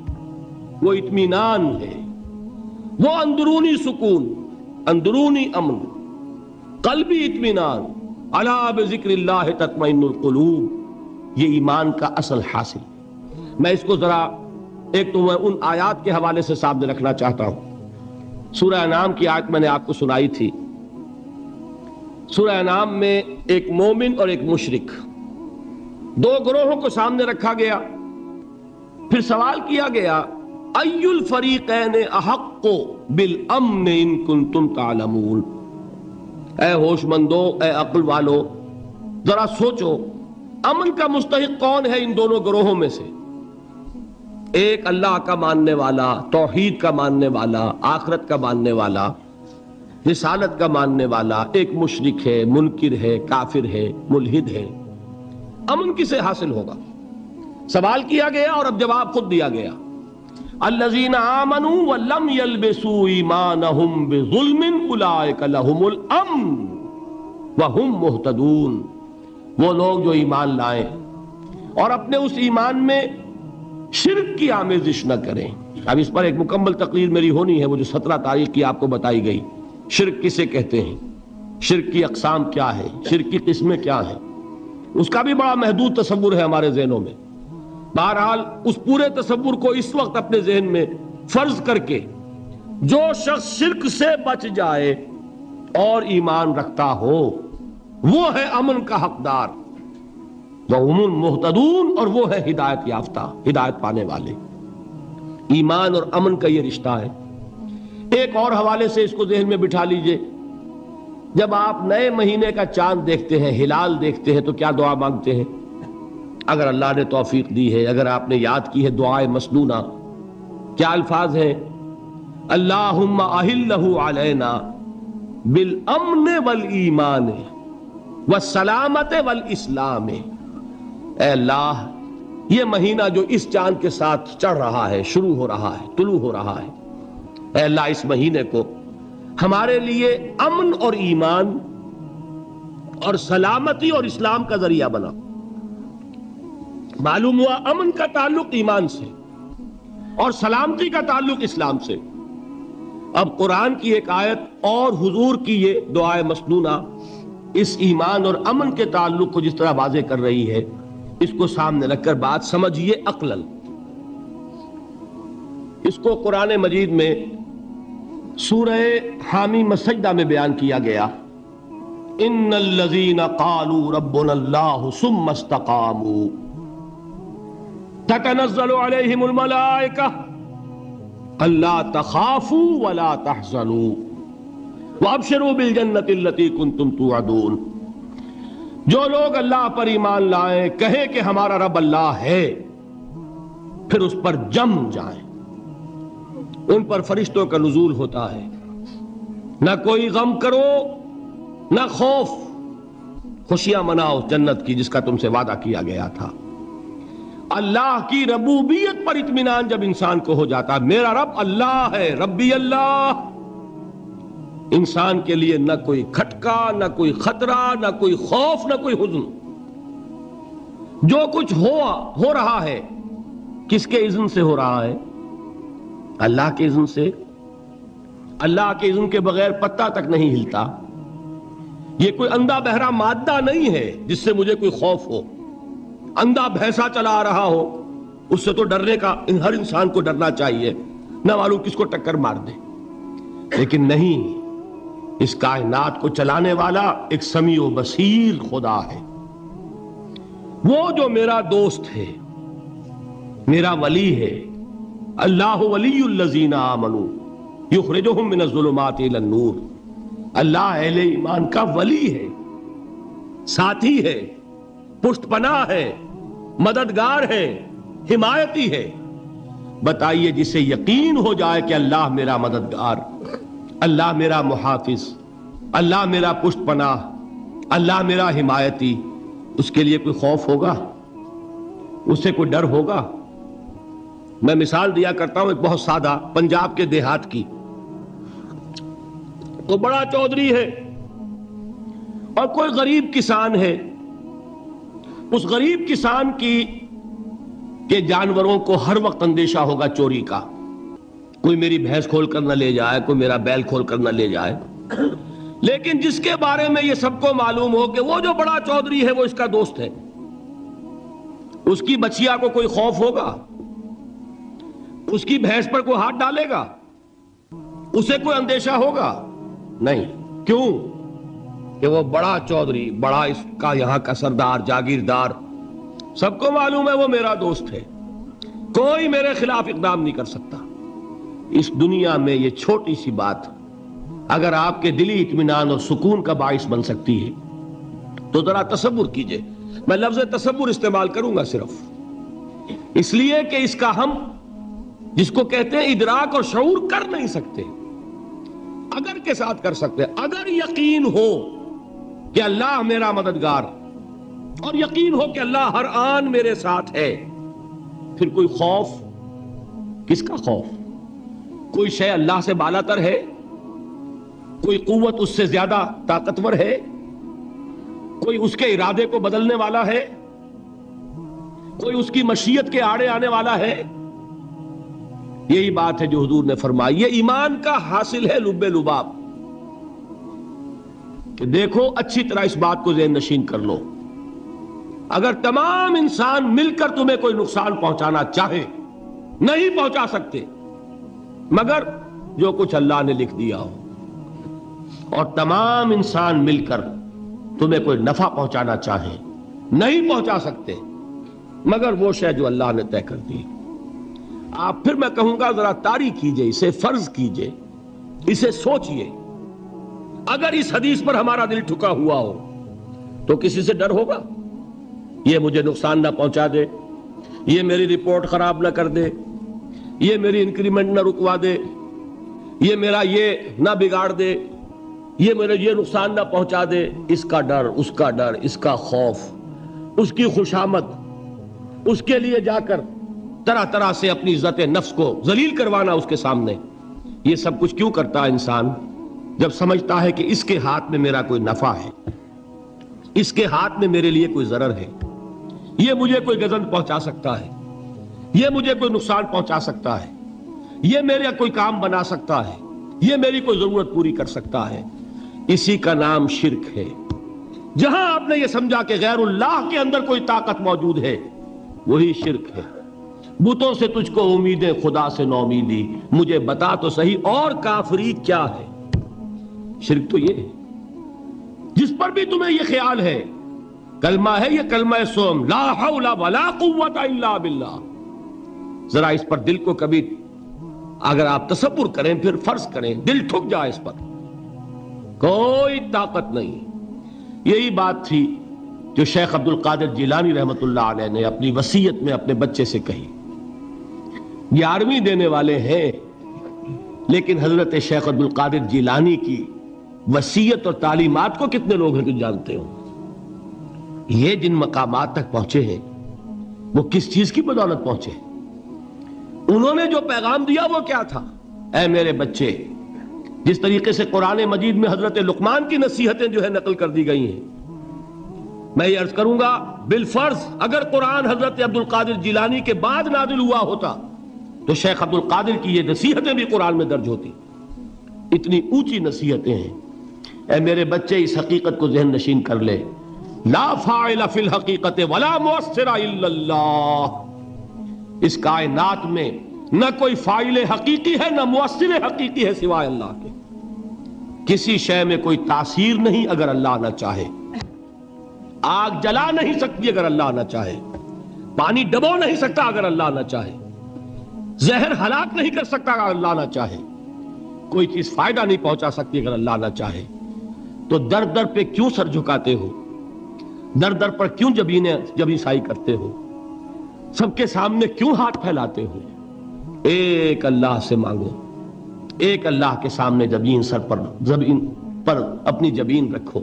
وہ اطمینان ہے، وہ اندرونی سکون، اندرونی امن، قلبی اطمینان۔ الا بذکر اللہ تطمئن القلوب، یہ ایمان کا اصل حاصل۔ میں اس کو ذرا ایک تو میں ان آیات کے حوالے سے سامنے رکھنا چاہتا ہوں۔ سورہ انعام کی آیت میں نے آپ کو سنائی تھی۔ سورہ انعام میں ایک مومن اور ایک مشرک، دو گروہوں کو سامنے رکھا گیا، پھر سوال کیا گیا ای الفریقین احق بالامن ان کنتم تعلمون۔ اے ہوش مندو، اے عقل والو، ذرا سوچو امن کا مستحق کون ہے ان دونوں گروہوں میں سے؟ ایک اللہ کا ماننے والا، توحید کا ماننے والا، آخرت کا ماننے والا، رسالت کا ماننے والا، ایک مشرک ہے، منکر ہے، کافر ہے، ملحد ہے۔ امن کسے حاصل ہوگا؟ سوال کیا گیا اور اب جواب خود دیا گیا۔ الذین آمنوا ولم یلبسوا ایمانہم بظلم اولئک لہم الامن وہم مہتدون۔ وہ لوگ جو ایمان لائیں اور اپنے اس ایمان میں شرک کی آمیزش نہ کریں۔ اب اس پر ایک مکمل تقریر میری ہونی ہے، وہ جو 17 تاریخ کی آپ کو بتائی گئی۔ شرک کسے کہتے ہیں؟ شرک کی اقسام کیا ہے؟ شرک کی قسمیں کیا ہیں؟ اس کا بھی بڑا محدود تصور ہے ہمارے ذہنوں میں۔ بہرحال اس پورے تصور کو اس وقت اپنے ذہن میں فرض کر کے جو شخص شرک سے بچ جائے اور ایمان رکھتا ہو، وہ ہے امن کا حقدار، وَهُمُ الْمُهْتَدُونَ، اور وہ ہے ہدایت یافتہ، ہدایت پانے والے۔ ایمان اور امن کا یہ رشتہ ہے۔ ایک اور حوالے سے اس کو ذہن میں بٹھا لیجئے، جب آپ نئے مہینے کا چاند دیکھتے ہیں، ہلال دیکھتے ہیں، تو کیا دعا مانگتے ہیں؟ اگر اللہ نے توفیق دی ہے، اگر آپ نے یاد کی ہے دعائے مسنونہ، کیا الفاظ ہیں؟ اللہم اہلہ علینا بالامن والایمان والسلامت والاسلام۔ اے اللہ، یہ مہینہ جو اس چاند کے ساتھ چڑھ رہا ہے، شروع ہو رہا ہے، طلوع ہو رہا ہے، اے اللہ اس مہینے کو ہمارے لیے امن اور ایمان اور سلامتی اور اسلام کا ذریعہ بنا۔ معلوم ہوا امن کا تعلق ایمان سے اور سلامتی کا تعلق اسلام سے۔ اب قرآن کی ایک آیت اور حضور کی یہ دعائے مسنونہ اس ایمان اور امن کے تعلق کو جس طرح واضح کر رہی ہے، اس کو سامنے رکھ کر بات سمجھیے عقلاً۔ اس کو قرآن مجید میں سورہ حامیم السجدہ میں بیان کیا گیا۔ ان الذین قالوا ربنا اللہ ثم استقاموا تتنزل علیہم الملائکہ الا تخافوا ولا تحزنوا وابشروا بالجنۃ التی کنتم توعدون۔ جو لوگ اللہ پر ایمان لائیں، کہیں کہ ہمارا رب اللہ ہے، پھر اس پر جم جائیں، ان پر فرشتوں کا نزول ہوتا ہے۔ نہ کوئی غم کرو، نہ خوف، خوشیاں مناؤ جنت کی جس کا تم سے وعدہ کیا گیا تھا۔ اللہ کی ربوبیت پر اطمینان جب انسان کو ہو جاتا، میرا رب اللہ ہے، ربی اللہ، انسان کے لیے نہ کوئی کھٹکا، نہ کوئی خطرہ، نہ کوئی خوف، نہ کوئی حزن۔ جو کچھ ہو رہا ہے کس کے اذن سے ہو رہا ہے؟ اللہ کے اذن سے۔ اللہ کے اذن کے بغیر پتہ تک نہیں ہلتا۔ یہ کوئی اندھا بہرا مادہ نہیں ہے جس سے مجھے کوئی خوف ہو۔ اندھا بھینسا چلا آ رہا ہو، اس سے تو ڈرنے کا ہر انسان کو ڈرنا چاہیے، نہ معلوم کس کو ٹکر مار دے۔ لیکن نہیں، اس کائنات کو چلانے والا ایک سمیع و بصیر خدا ہے۔ وہ جو میرا دوست ہے، میرا ولی ہے۔ اللہ ولی الذین آمنوا یخرجہم من الظلمات الی النور۔ اللہ اہل ایمان کا ولی ہے، ساتھی ہے، پشت پناہ ہے، مددگار ہے، حمایتی ہے۔ بتائیے جسے یقین ہو جائے کہ اللہ میرا مددگار، اللہ میرا محافظ، اللہ میرا پشت پناہ، اللہ میرا حمایتی، اس کے لیے کوئی خوف ہوگا؟ اس سے کوئی ڈر ہوگا؟ میں مثال دیا کرتا ہوں ایک بہت سادہ، پنجاب کے دیہات کی۔ تو بڑا چودھری ہے اور کوئی غریب کسان ہے۔ اس غریب کسان کے جانوروں کو ہر وقت اندیشہ ہوگا چوری کا، کوئی میری بھینس کھول کر نہ لے جائے، کوئی میرا بیل کھول کر نہ لے جائے۔ لیکن جس کے بارے میں یہ سب کو معلوم ہو کہ وہ جو بڑا چودھری ہے وہ اس کا دوست ہے، اس کی بچیا کو کوئی خوف ہوگا؟ اس کی بھینس پر کوئی ہاتھ ڈالے گا؟ اسے کوئی اندیشہ ہوگا؟ نہیں۔ کیوں؟ کہ وہ بڑا چودھری، بڑا اس کا یہاں کا سردار، جاگیردار، سب کو معلوم ہے وہ میرا دوست ہے، کوئی میرے خلاف اقدام نہیں کر سکتا۔ اس دنیا میں یہ چھوٹی سی بات اگر آپ کے دلی اطمینان اور سکون کا باعث بن سکتی ہے تو ذرا تصور کیجئے۔ میں لفظ تصور استعمال کروں گا صرف اس لیے کہ اس کا ہم جس کو کہتے ہیں ادراک اور شعور کر نہیں سکتے، اگر کے ساتھ کر سکتے۔ اگر یقین ہو کہ اللہ میرا مددگار اور یقین ہو کہ اللہ ہر آن میرے ساتھ ہے، پھر کوئی خوف؟ کس کا خوف؟ کوئی شے اللہ سے بالا تر ہے؟ کوئی قوت اس سے زیادہ طاقتور ہے؟ کوئی اس کے ارادے کو بدلنے والا ہے؟ کوئی اس کی مشیت کے آڑے آنے والا ہے؟ یہی بات ہے جو حضور نے فرمائی۔ یہ ایمان کا حاصل ہے لب لباب کہ دیکھو اچھی طرح اس بات کو ذہن نشین کر لو، اگر تمام انسان مل کر تمہیں کوئی نقصان پہنچانا چاہے نہیں پہنچا سکتے مگر جو کچھ اللہ نے لکھ دیا ہو، اور تمام انسان مل کر تمہیں کوئی نفع پہنچانا چاہے نہیں پہنچا سکتے مگر وہ شے جو اللہ نے طے کر دی۔ آپ پھر میں کہوں گا ذرا طاری کیجئے، اسے فرض کیجئے، اسے سوچئے۔ اگر اس حدیث پر ہمارا دل ٹھکا ہوا ہو تو کسی سے ڈر ہوگا؟ یہ مجھے نقصان نہ پہنچا دے، یہ میری رپورٹ خراب نہ کر دے، یہ میری انکریمنٹ نہ رکوا دے، یہ میرا یہ نہ بگاڑ دے، یہ میرے یہ نقصان نہ پہنچا دے۔ اس کا ڈر، اس کا ڈر، اس کا خوف، اس کی خوشامد، اس کے لیے جا کر طرح طرح سے اپنی عزت نفس کو ذلیل کروانا اس کے سامنے، یہ سب کچھ کیوں کرتا ہے انسان؟ جب سمجھتا ہے کہ اس کے ہاتھ میں میرا کوئی نفع ہے، اس کے ہاتھ میں میرے لیے کوئی ضرر ہے، یہ مجھے کوئی گزن پہنچا سکتا ہے، یہ مجھے کوئی نقصان پہنچا سکتا ہے، یہ میرا کوئی کام بنا سکتا ہے، یہ میری کوئی ضرورت پوری کر سکتا ہے، اسی کا نام شرک ہے۔ جہاں آپ نے یہ سمجھا کہ غیر اللہ کے اندر کوئی طاقت موجود ہے وہی شرک ہے۔ بتوں سے تجھ کو امیدیں، خدا سے نومیدی، مجھے بتا تو صحیح اور کافری کیا ہے؟ شرک تو یہ ہے۔ جس پر بھی تمہیں یہ خیال ہے کلمہ ہے، یہ کلمہ سوم لا حول ولا قوت الا باللہ، ذرا اس پر دل کو کبھی اگر آپ تصور کریں، پھر فرض کریں، دل ٹھک جائے اس پر، کوئی طاقت نہیں۔ یہی بات تھی جو شیخ عبد القادر جیلانی رحمت اللہ علیہ نے اپنی وصیت میں اپنے بچے سے کہی۔ 11ویں دینے والے ہیں لیکن حضرت شیخ عبد القادر جیلانی کی وصیت اور تعلیمات کو کتنے لوگ ہیں جو جانتے ہو؟ یہ جن مقامات تک پہنچے ہیں وہ کس چیز کی بدولت پہنچے؟ انہوں نے جو پیغام دیا وہ کیا تھا؟ اے میرے بچے، جس طریقے سے قرآن مجید میں حضرت لقمان کی نصیحتیں جو ہے نقل کر دی گئی ہیں، میں یہ عرض کروں گا بالفرض اگر قرآن حضرت عبد القادر جیلانی کے بعد نازل ہوا ہوتا تو شیخ عبد القادر کی یہ نصیحتیں بھی قرآن میں درج ہوتی۔ اتنی اونچی نصیحتیں ہیں۔ اے میرے بچے، اس حقیقت کو ذہن نشین کر لے، لا فاعل فی الحقیقت ولا مؤثر الا اللہ۔ اس کائنات میں نہ کوئی فاعل حقیقی ہے نہ مؤثر حقیقی ہے سوائے اللہ کے۔ کسی شے میں کوئی تاثیر نہیں اگر اللہ نہ چاہے۔ آگ جلا نہیں سکتی اگر اللہ نہ چاہے، پانی ڈبو نہیں سکتا اگر اللہ نہ چاہے، زہر ہلاک نہیں کر سکتا اگر اللہ نہ چاہے، کوئی چیز فائدہ نہیں پہنچا سکتی اگر اللہ نہ چاہے۔ تو در در پہ کیوں سر جھکاتے ہو؟ در در پر کیوں جبیں سائی کرتے ہو؟ سب کے سامنے کیوں ہاتھ پھیلاتے ہو؟ ایک اللہ سے مانگو، ایک اللہ کے سامنے زمین پر اپنی جبین رکھو.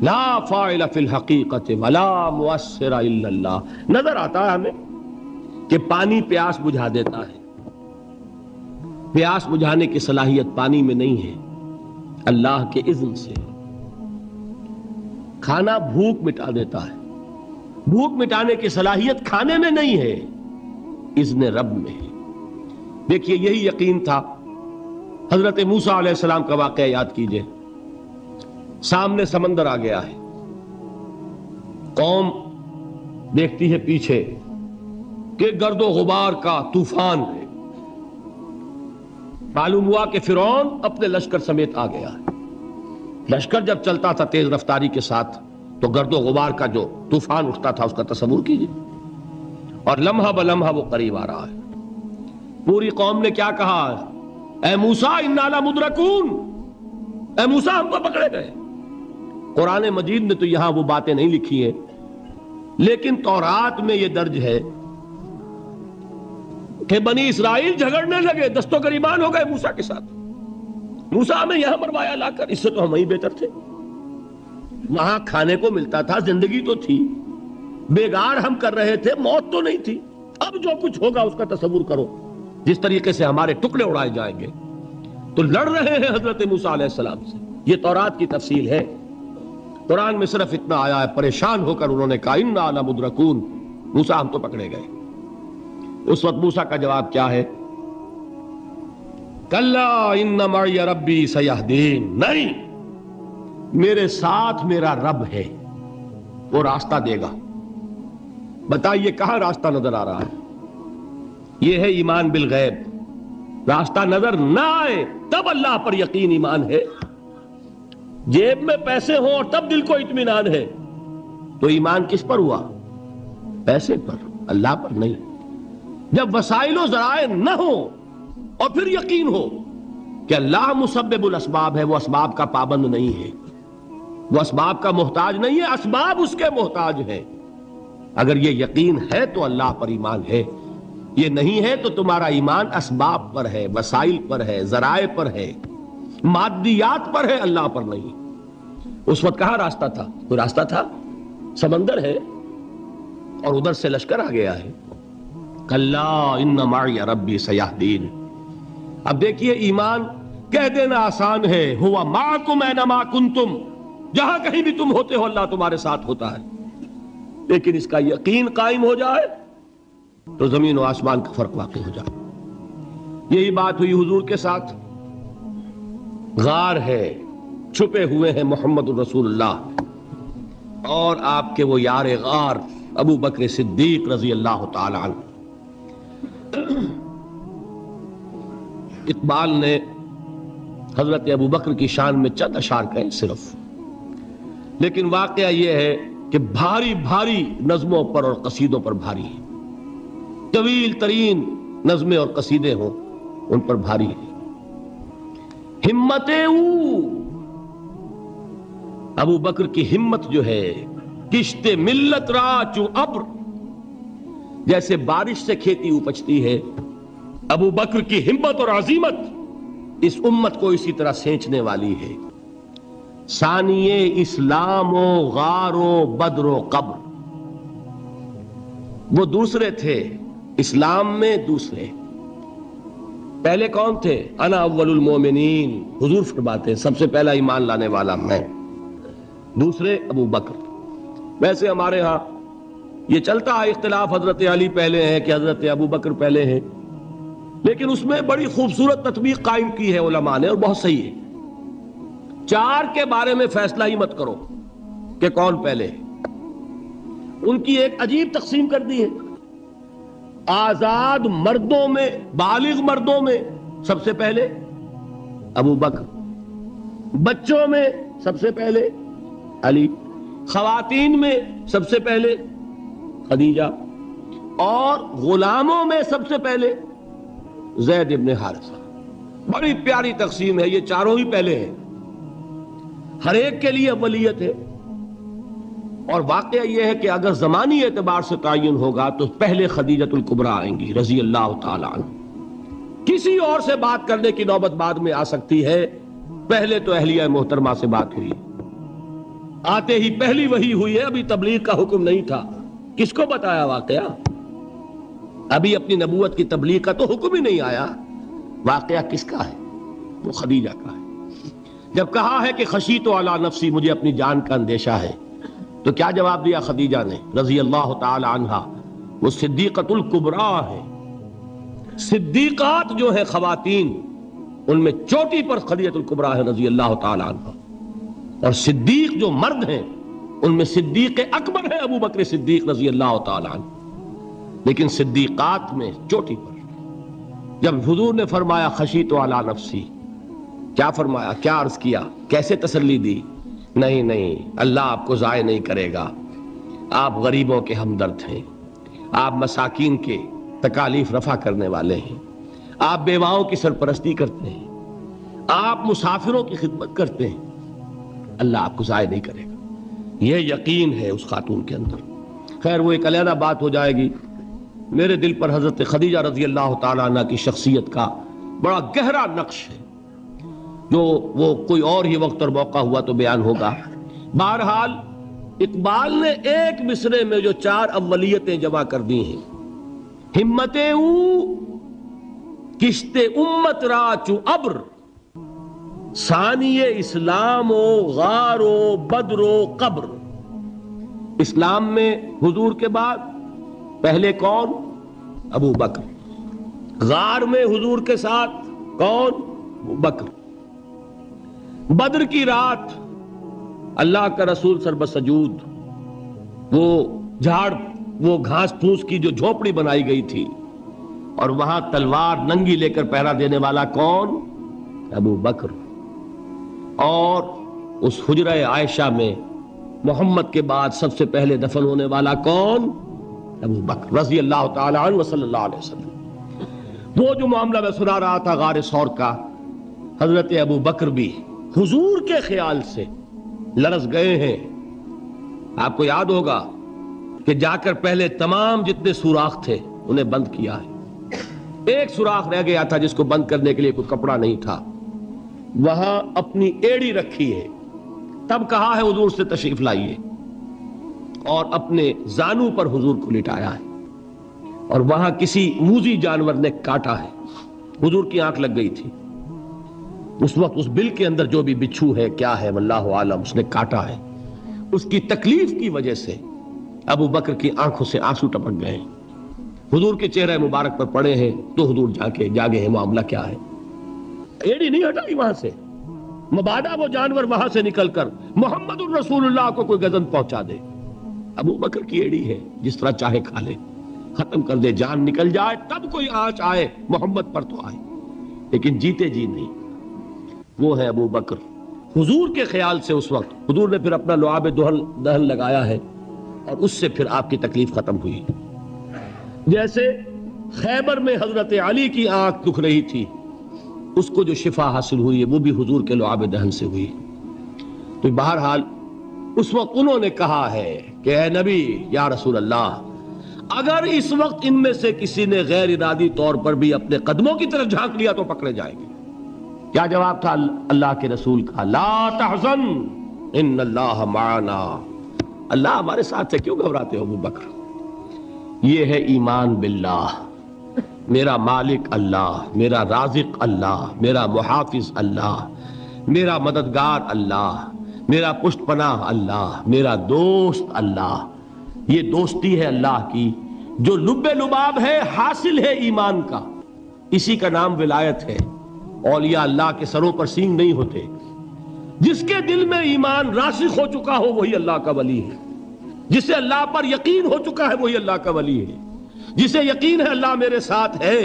لا فاعل فی الحقیقت ولا مؤثر الا اللہ. نظر آتا ہے ہمیں کہ پانی پیاس بجھا دیتا ہے، پیاس بجھانے کی صلاحیت پانی میں نہیں ہے، اللہ کے اذن سے. کھانا بھوک مٹا دیتا ہے، بھوک مٹانے کی صلاحیت کھانے میں نہیں ہے، اذن رب میں ہے. دیکھیے یہی یقین تھا. حضرت موسیٰ علیہ السلام کا واقعہ یاد کیجئے. سامنے سمندر آ گیا ہے، قوم دیکھتی ہے پیچھے کہ گرد و غبار کا طوفان ہے. معلوم ہوا کہ فرعون اپنے لشکر سمیت آ گیا ہے. لشکر جب چلتا تھا تیز رفتاری کے ساتھ تو گرد و غبار کا جو طوفان اٹھتا تھا اس کا تصور کیجئے. اور لمحہ بلمحہ وہ قریب آ رہا ہے. پوری قوم نے کیا کہا؟ اے موسیٰ انا لمدرکون، اے موسیٰ ہم کو پکڑے گئے. قرآن مجید نے تو یہاں وہ باتیں نہیں لکھی ہیں، لیکن تورات میں یہ درج ہے کہ بنی اسرائیل جھگڑنے لگے، دست و گریبان ہو گئے موسیٰ کے ساتھ. موسیٰ ہمیں یہاں مروایا لا کر، اس سے تو ہم ہی بہتر تھے. وہاں کھانے کو ملتا تھا، زندگی تو تھی، بیگار ہم کر رہے تھے، موت تو نہیں تھی. اب جو کچھ ہوگا اس کا تصور کرو، جس طریقے سے ہمارے ٹکڑے اڑائے جائیں گے. تو لڑ رہے ہیں حضرت موسیٰ علیہ السلام سے. یہ تورات کی تفصیل ہے. قرآن میں صرف اتنا آیا ہے، پریشان ہو کر انہوں نے کہا انا لمدرکون، موسیٰ ہم تو پکڑے گئے. اس وقت موسیٰ کا جواب کیا ہے؟ کلا ان معی ربی سیہدین. نہیں، میرے ساتھ میرا رب ہے، وہ راستہ دے گا. بتائیے کہاں راستہ نظر آ رہا ہے؟ یہ ہے ایمان بالغیب. راستہ نظر نہ آئے تب اللہ پر یقین ایمان ہے. جیب میں پیسے ہوں اور تب دل کو اطمینان ہے تو ایمان کس پر ہوا؟ پیسے پر، اللہ پر نہیں. جب وسائل و ذرائع نہ ہو اور پھر یقین ہو کہ اللہ مسبب الاسباب ہے، وہ اسباب کا پابند نہیں ہے، وہ اسباب کا محتاج نہیں ہے، اسباب اس کے محتاج ہیں. اگر یہ یقین ہے تو اللہ پر ایمان ہے. یہ نہیں ہے تو تمہارا ایمان اسباب پر ہے، وسائل پر ہے، ذرائع پر ہے، مادیات پر ہے، اللہ پر نہیں. اس وقت کہاں راستہ تھا؟ کوئی راستہ تھا؟ سمندر ہے اور ادھر سے لشکر آ گیا ہے. کلا ان معی ربی سیہدین. اب دیکھیے ایمان کہہ دینا آسان ہے، ہوا معکم اینما کنتم، جہاں کہیں بھی تم ہوتے ہو اللہ تمہارے ساتھ ہوتا ہے. لیکن اس کا یقین قائم ہو جائے تو زمین و آسمان کا فرق واقع ہو جائے. یہی بات ہوئی حضور کے ساتھ. غار ہے، چھپے ہوئے ہیں محمد الرسول اللہ اور آپ کے وہ یار غار ابو بکر صدیق رضی اللہ تعالی عنہ. اقبال نے حضرت ابو بکر کی شان میں چند اشعار کہیں صرف، لیکن واقعہ یہ ہے کہ بھاری بھاری نظموں پر اور قصیدوں پر بھاری ہے. طویل ترین نظمیں اور قصیدے ہوں ان پر بھاری ہے. ہمت ابو بکر کی ہمت جو ہے، کشت ملت را چو ابر، جیسے بارش سے کھیتی اپجتی ہے، ابو بکر کی ہمت اور عزیمت اس امت کو اسی طرح سینچنے والی ہے. ثانیے اسلام و غار و بدر و قبر، وہ دوسرے تھے اسلام میں، دوسرے. پہلے کون تھے؟ انا اول المومنین، حضور فرماتے ہیں سب سے پہلا ایمان لانے والا میں. دوسرے ابو بکر. ویسے ہمارے ہاں یہ چلتا ہے اختلاف، حضرت علی پہلے ہیں کہ حضرت ابو بکر پہلے ہیں، لیکن اس میں بڑی خوبصورت تطبیق قائم کی ہے علماء نے اور بہت صحیح ہے. چار کے بارے میں فیصلہ ہی مت کرو کہ کون پہلے ہے. ان کی ایک عجیب تقسیم کر دی ہے. آزاد مردوں میں، بالغ مردوں میں سب سے پہلے ابو بکر، بچوں میں سب سے پہلے علی، خواتین میں سب سے پہلے خدیجہ، اور غلاموں میں سب سے پہلے زید ابن حارثہ. بڑی پیاری تقسیم ہے. یہ چاروں ہی پہلے ہیں. ہر ایک کے لیے اولیت ہے. اور واقعہ یہ ہے کہ اگر زمانی اعتبار سے تعین ہوگا تو پہلے خدیجۃ الکبریٰ آئیں گی رضی اللہ تعالی عنہ. کسی اور سے بات کرنے کی نوبت بعد میں آ سکتی ہے، پہلے تو اہلیہ محترمہ سے بات ہوئی، آتے ہی پہلی وحی ہوئی ہے، ابھی تبلیغ کا حکم نہیں تھا. کس کو بتایا واقعہ؟ ابھی اپنی نبوت کی تبلیغ کا تو حکم ہی نہیں آیا. واقعہ کس کا ہے؟ وہ خدیجہ کا ہے. جب کہا ہے کہ خشیت علی نفسی، مجھے اپنی جان کا اندیشہ ہے، تو کیا جواب دیا خدیجہ نے رضی اللہ تعالی عنہا؟ وہ صدیقۃ الکبریٰ ہے. صدیقات جو ہے خواتین، ان میں چوٹی پر خدیجۃ الکبریٰ ہے رضی اللہ تعالی عنہا. اور صدیق جو مرد ہیں ان میں صدیق اکبر ہے ابو بکر صدیق رضی اللہ تعالی عنہ. لیکن صدیقات میں چوٹی پر. جب حضور نے فرمایا خشیت علی نفسی، کیا فرمایا؟ کیا عرض کیا؟ کیسے تسلی دی؟ نہیں، اللہ آپ کو ضائع نہیں کرے گا. آپ غریبوں کے ہمدرد ہیں، آپ مساکین کے تکالیف رفع کرنے والے ہیں، آپ بیواؤں کی سرپرستی کرتے ہیں، آپ مسافروں کی خدمت کرتے ہیں، اللہ آپ کو ضائع نہیں کرے گا. یہ یقین ہے اس خاتون کے اندر. خیر وہ ایک علیحدہ بات ہو جائے گی. میرے دل پر حضرت خدیجہ رضی اللہ تعالیٰ عنہ کی شخصیت کا بڑا گہرا نقش ہے، جو وہ کوئی اور ہی وقت اور موقع ہوا تو بیان ہوگا. بہرحال اقبال نے ایک مصرے میں جو 4 اولیتیں جمع کر دی ہیں، ہمتیں کشت امت را چو ابر، ثانی اسلام و غار و بدر و قبر. اسلام میں حضور کے بعد پہلے کون؟ ابو بکر. غار میں حضور کے ساتھ کون؟ ابو بکر. بدر کی رات اللہ کا رسول سر بسجود، وہ گھاس پھوس کی جو جھوپڑی بنائی گئی تھی، اور وہاں تلوار ننگی لے کر پہرا دینے والا کون؟ ابو بکر. اور اس حجرہ عائشہ میں محمد کے بعد سب سے پہلے دفن ہونے والا کون؟ ابو بکر رضی اللہ تعالی عنہ وصلی اللہ علیہ وسلم. وہ جو معاملہ میں سنا رہا تھا غار ثور کا، حضرت ابو بکر بھی حضور کے خیال سے لرز گئے ہیں. آپ کو یاد ہوگا کہ جا کر پہلے تمام جتنے سوراخ تھے انہیں بند کیا ہے. ایک سوراخ رہ گیا تھا جس کو بند کرنے کے لیے کوئی کپڑا نہیں تھا، وہاں اپنی ایڑی رکھی ہے. تب کہا ہے حضور سے تشریف لائیے، اور اپنے زانو پر حضور کو لٹایا ہے، اور وہاں کسی موذی جانور نے کاٹا ہے. حضور کی آنکھ لگ گئی تھی اس وقت. اس بل کے اندر جو بھی بچھو ہے کیا ہے واللہ عالم، اس نے کاٹا ہے. اس کی تکلیف کی وجہ سے ابو بکر کی آنکھوں سے آنسو ٹپک گئے. حضور کے چہرے مبارک پر پڑے ہیں تو حضور جاگے ہیں. معاملہ کیا ہے؟ ایڑی نہیں ہٹائی وہاں سے، مبادا وہ جانور وہاں سے نکل کر محمد الرسول اللہ کو کوئی گزن پہنچا دے. ابو بکر کی ایڑی ہے، جس طرح چاہے کھا لے، ختم کر دے، جان نکل جائے تب کوئی آنچ آئے محمد پر تو آئے، لیکن جیتے جی نہیں. وہ ہے ابو بکر. حضور کے خیال سے اس وقت حضور نے پھر اپنا لعاب دہن لگایا ہے، اور اس سے پھر آپ کی تکلیف ختم ہوئی. جیسے خیبر میں حضرت علی کی آنکھ دکھ رہی تھی، اس کو جو شفا حاصل ہوئی ہے وہ بھی حضور کے لعاب دہن سے ہوئی. تو بہرحال اس وقت انہوں نے کہا ہے کہ اے نبی یا رسول اللہ، اگر اس وقت ان میں سے کسی نے غیر ارادی طور پر بھی اپنے قدموں کی طرف جھانک لیا تو پکڑے جائیں گے. کیا جواب تھا اللہ کے رسول کا؟ لا تحزن ان اللہ معنا. اللہ ہمارے ساتھ ہے، کیوں گھبراتے ہو ابو بکر؟ یہ ہے ایمان باللہ. میرا مالک اللہ، میرا رازق اللہ، میرا محافظ اللہ، میرا مددگار اللہ، میرا پشت پناہ اللہ، میرا دوست اللہ. یہ دوستی ہے اللہ کی جو لب لباب ہے، حاصل ہے ایمان کا. اسی کا نام ولایت ہے. اولیاء اللہ کے سروں پر سینگ نہیں ہوتے. جس کے دل میں ایمان راسخ ہو چکا ہو وہی اللہ کا ولی ہے. جسے اللہ پر یقین ہو چکا ہے وہی اللہ کا ولی ہے. جسے یقین ہے اللہ میرے ساتھ ہے،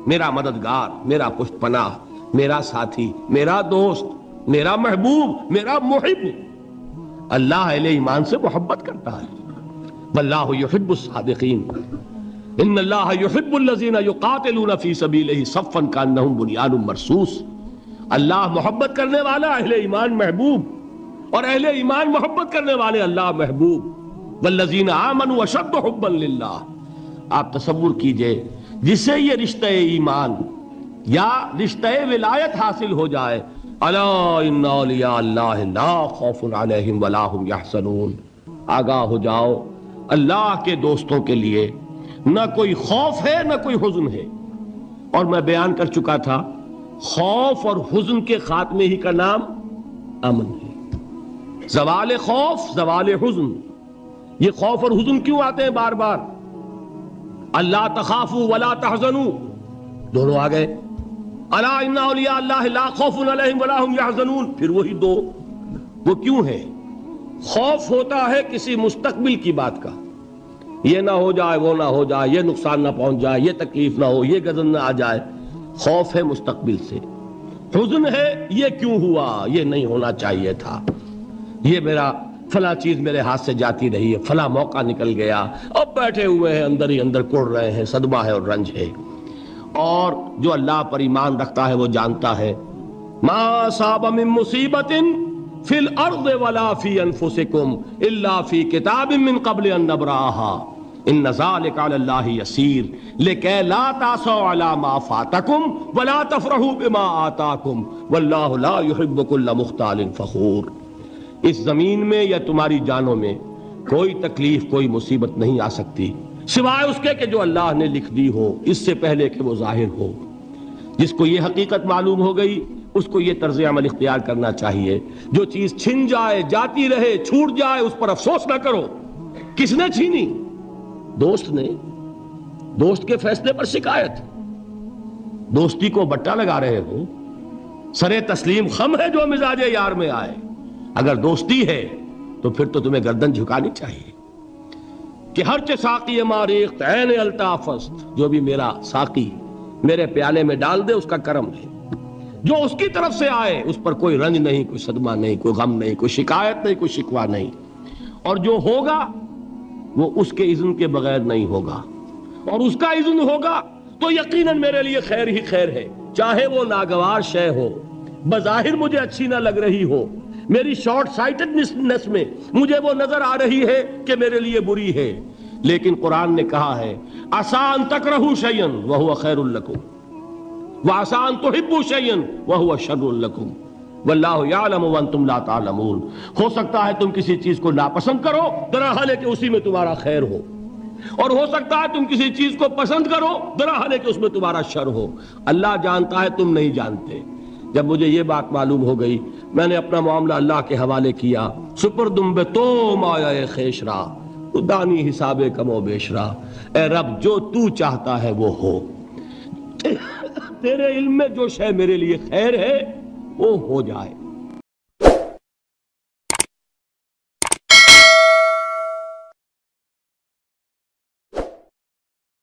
میرا مددگار، میرا پشت پناہ، میرا ساتھی، میرا دوست، میرا محبوب، میرا محب. اللہ اہل ایمان سے محبت کرتا ہے. واللہ یحب الصادقین. ان اللہ یحب الذین یقاتلون فی سبیلہ صفا کانہم بنیان مرصوص. اللہ محبت کرنے والا، اہل ایمان محبوب، اور اہل ایمان محبت کرنے والے اللہ محبوب. والذین آمنوا اشد حبا للہ. آپ تصور کیجئے جسے یہ رشتہ ایمان یا رشتہ ولایت حاصل ہو جائے، الا ان اولیاء اللہ لا خوف علیہم ولا هم یحزنون، آگاہ ہو جاؤ اللہ کے دوستوں کے لیے نہ کوئی خوف ہے نہ کوئی حزن ہے. اور میں بیان کر چکا تھا خوف اور حزن کے خاتمے ہی کا نام امن ہے. زوال خوف، زوال حزن. یہ خوف اور حزن کیوں آتے ہیں بار بار؟ اللہ تخافوا ولا تحزنوا، دونوں آ گئے. الا ان اولیاء اللہ لا خوف علیہم ولا هم یحزنون، پھر وہی دو. وہ کیوں ہے؟ خوف ہوتا ہے کسی مستقبل کی بات کا، یہ نہ ہو جائے، وہ نہ ہو جائے، یہ نقصان نہ پہنچ جائے، یہ تکلیف نہ ہو، یہ غضب نہ آ جائے. خوف ہے مستقبل سے. حزن ہے یہ کیوں ہوا، یہ نہیں ہونا چاہیے تھا، یہ میرا فلاں چیز میرے ہاتھ سے جاتی رہی ہے، فلاں موقع نکل گیا، اب بیٹھے ہوئے ہیں اندر ہی اندر کڑ رہے ہیں، صدمہ ہے اور رنج ہے. اور جو اللہ پر ایمان رکھتا ہے وہ جانتا ہے ما اصاب من مصیبت فی الارض ولا فی انفسکم الا فی کتاب من قبل ان نبرأها ان ذلک علی اللہ یسیر لکی لا تعصوا علی ما فاتکم ولا تفرحوا بما آتاکم واللہ لا یحب کل مختال فخور. اس زمین میں یا تمہاری جانوں میں کوئی تکلیف، کوئی مصیبت نہیں آ سکتی سوائے اس کے کہ جو اللہ نے لکھ دی ہو اس سے پہلے کہ وہ ظاہر ہو. جس کو یہ حقیقت معلوم ہو گئی اس کو یہ طرز عمل اختیار کرنا چاہیے. جو چیز چھن جائے، جاتی رہے، چھوٹ جائے، اس پر افسوس نہ کرو. کس نے چھینی؟ دوست نے. دوست کے فیصلے پر شکایت. دوستی کو بٹا لگا رہے ہو، سرے تسلیم خم ہے جو مزاج یار میں آئے. اگر دوستی ہے تو پھر تو تمہیں گردن جھکانی چاہیے کہ ہر چے ساقی ماریخت عین الطاف است، جو بھی میرا ساقی میرے پیالے میں ڈال دے اس کا کرم ہے. جو اس کی طرف سے آئے اس پر کوئی رنج نہیں، کوئی صدمہ نہیں، کوئی غم نہیں، کوئی شکایت نہیں، کوئی شکوہ نہیں. اور جو ہوگا وہ اس کے اذن کے بغیر نہیں ہوگا، اور اس کا اذن ہوگا تو یقیناً میرے لیے خیر ہی خیر ہے، چاہے وہ ناگوار شے ہو، بظاہر مجھے اچھی نہ لگ رہی ہو، میری شارٹ سائٹڈنس میں مجھے وہ نظر آ رہی ہے کہ میرے لیے بری ہے. لیکن قرآن نے کہا ہے عسیٰ ان تکرہوا شیئا وہو خیر لکم وعسیٰ ان تحبوا شیئا وہو شر لکم واللہ یعلم وانتم لا تعلمون. ہو سکتا ہے تم کسی چیز کو ناپسند کرو درحال کہ اسی میں تمہارا خیر ہو، اور ہو سکتا ہے تم کسی چیز کو پسند کرو درحال کہ اس میں تمہارا شر ہو. اللہ جانتا ہے، تم نہیں جانتے. جب مجھے یہ بات معلوم ہو گئی میں نے اپنا معاملہ اللہ کے حوالے کیا. سپردم بے تو مایا خیشرا دانی حساب کم و بیشرا. اے رب جو تو چاہتا ہے وہ ہو، تیرے علم میں جو شے میرے لیے خیر ہے وہ ہو جائے.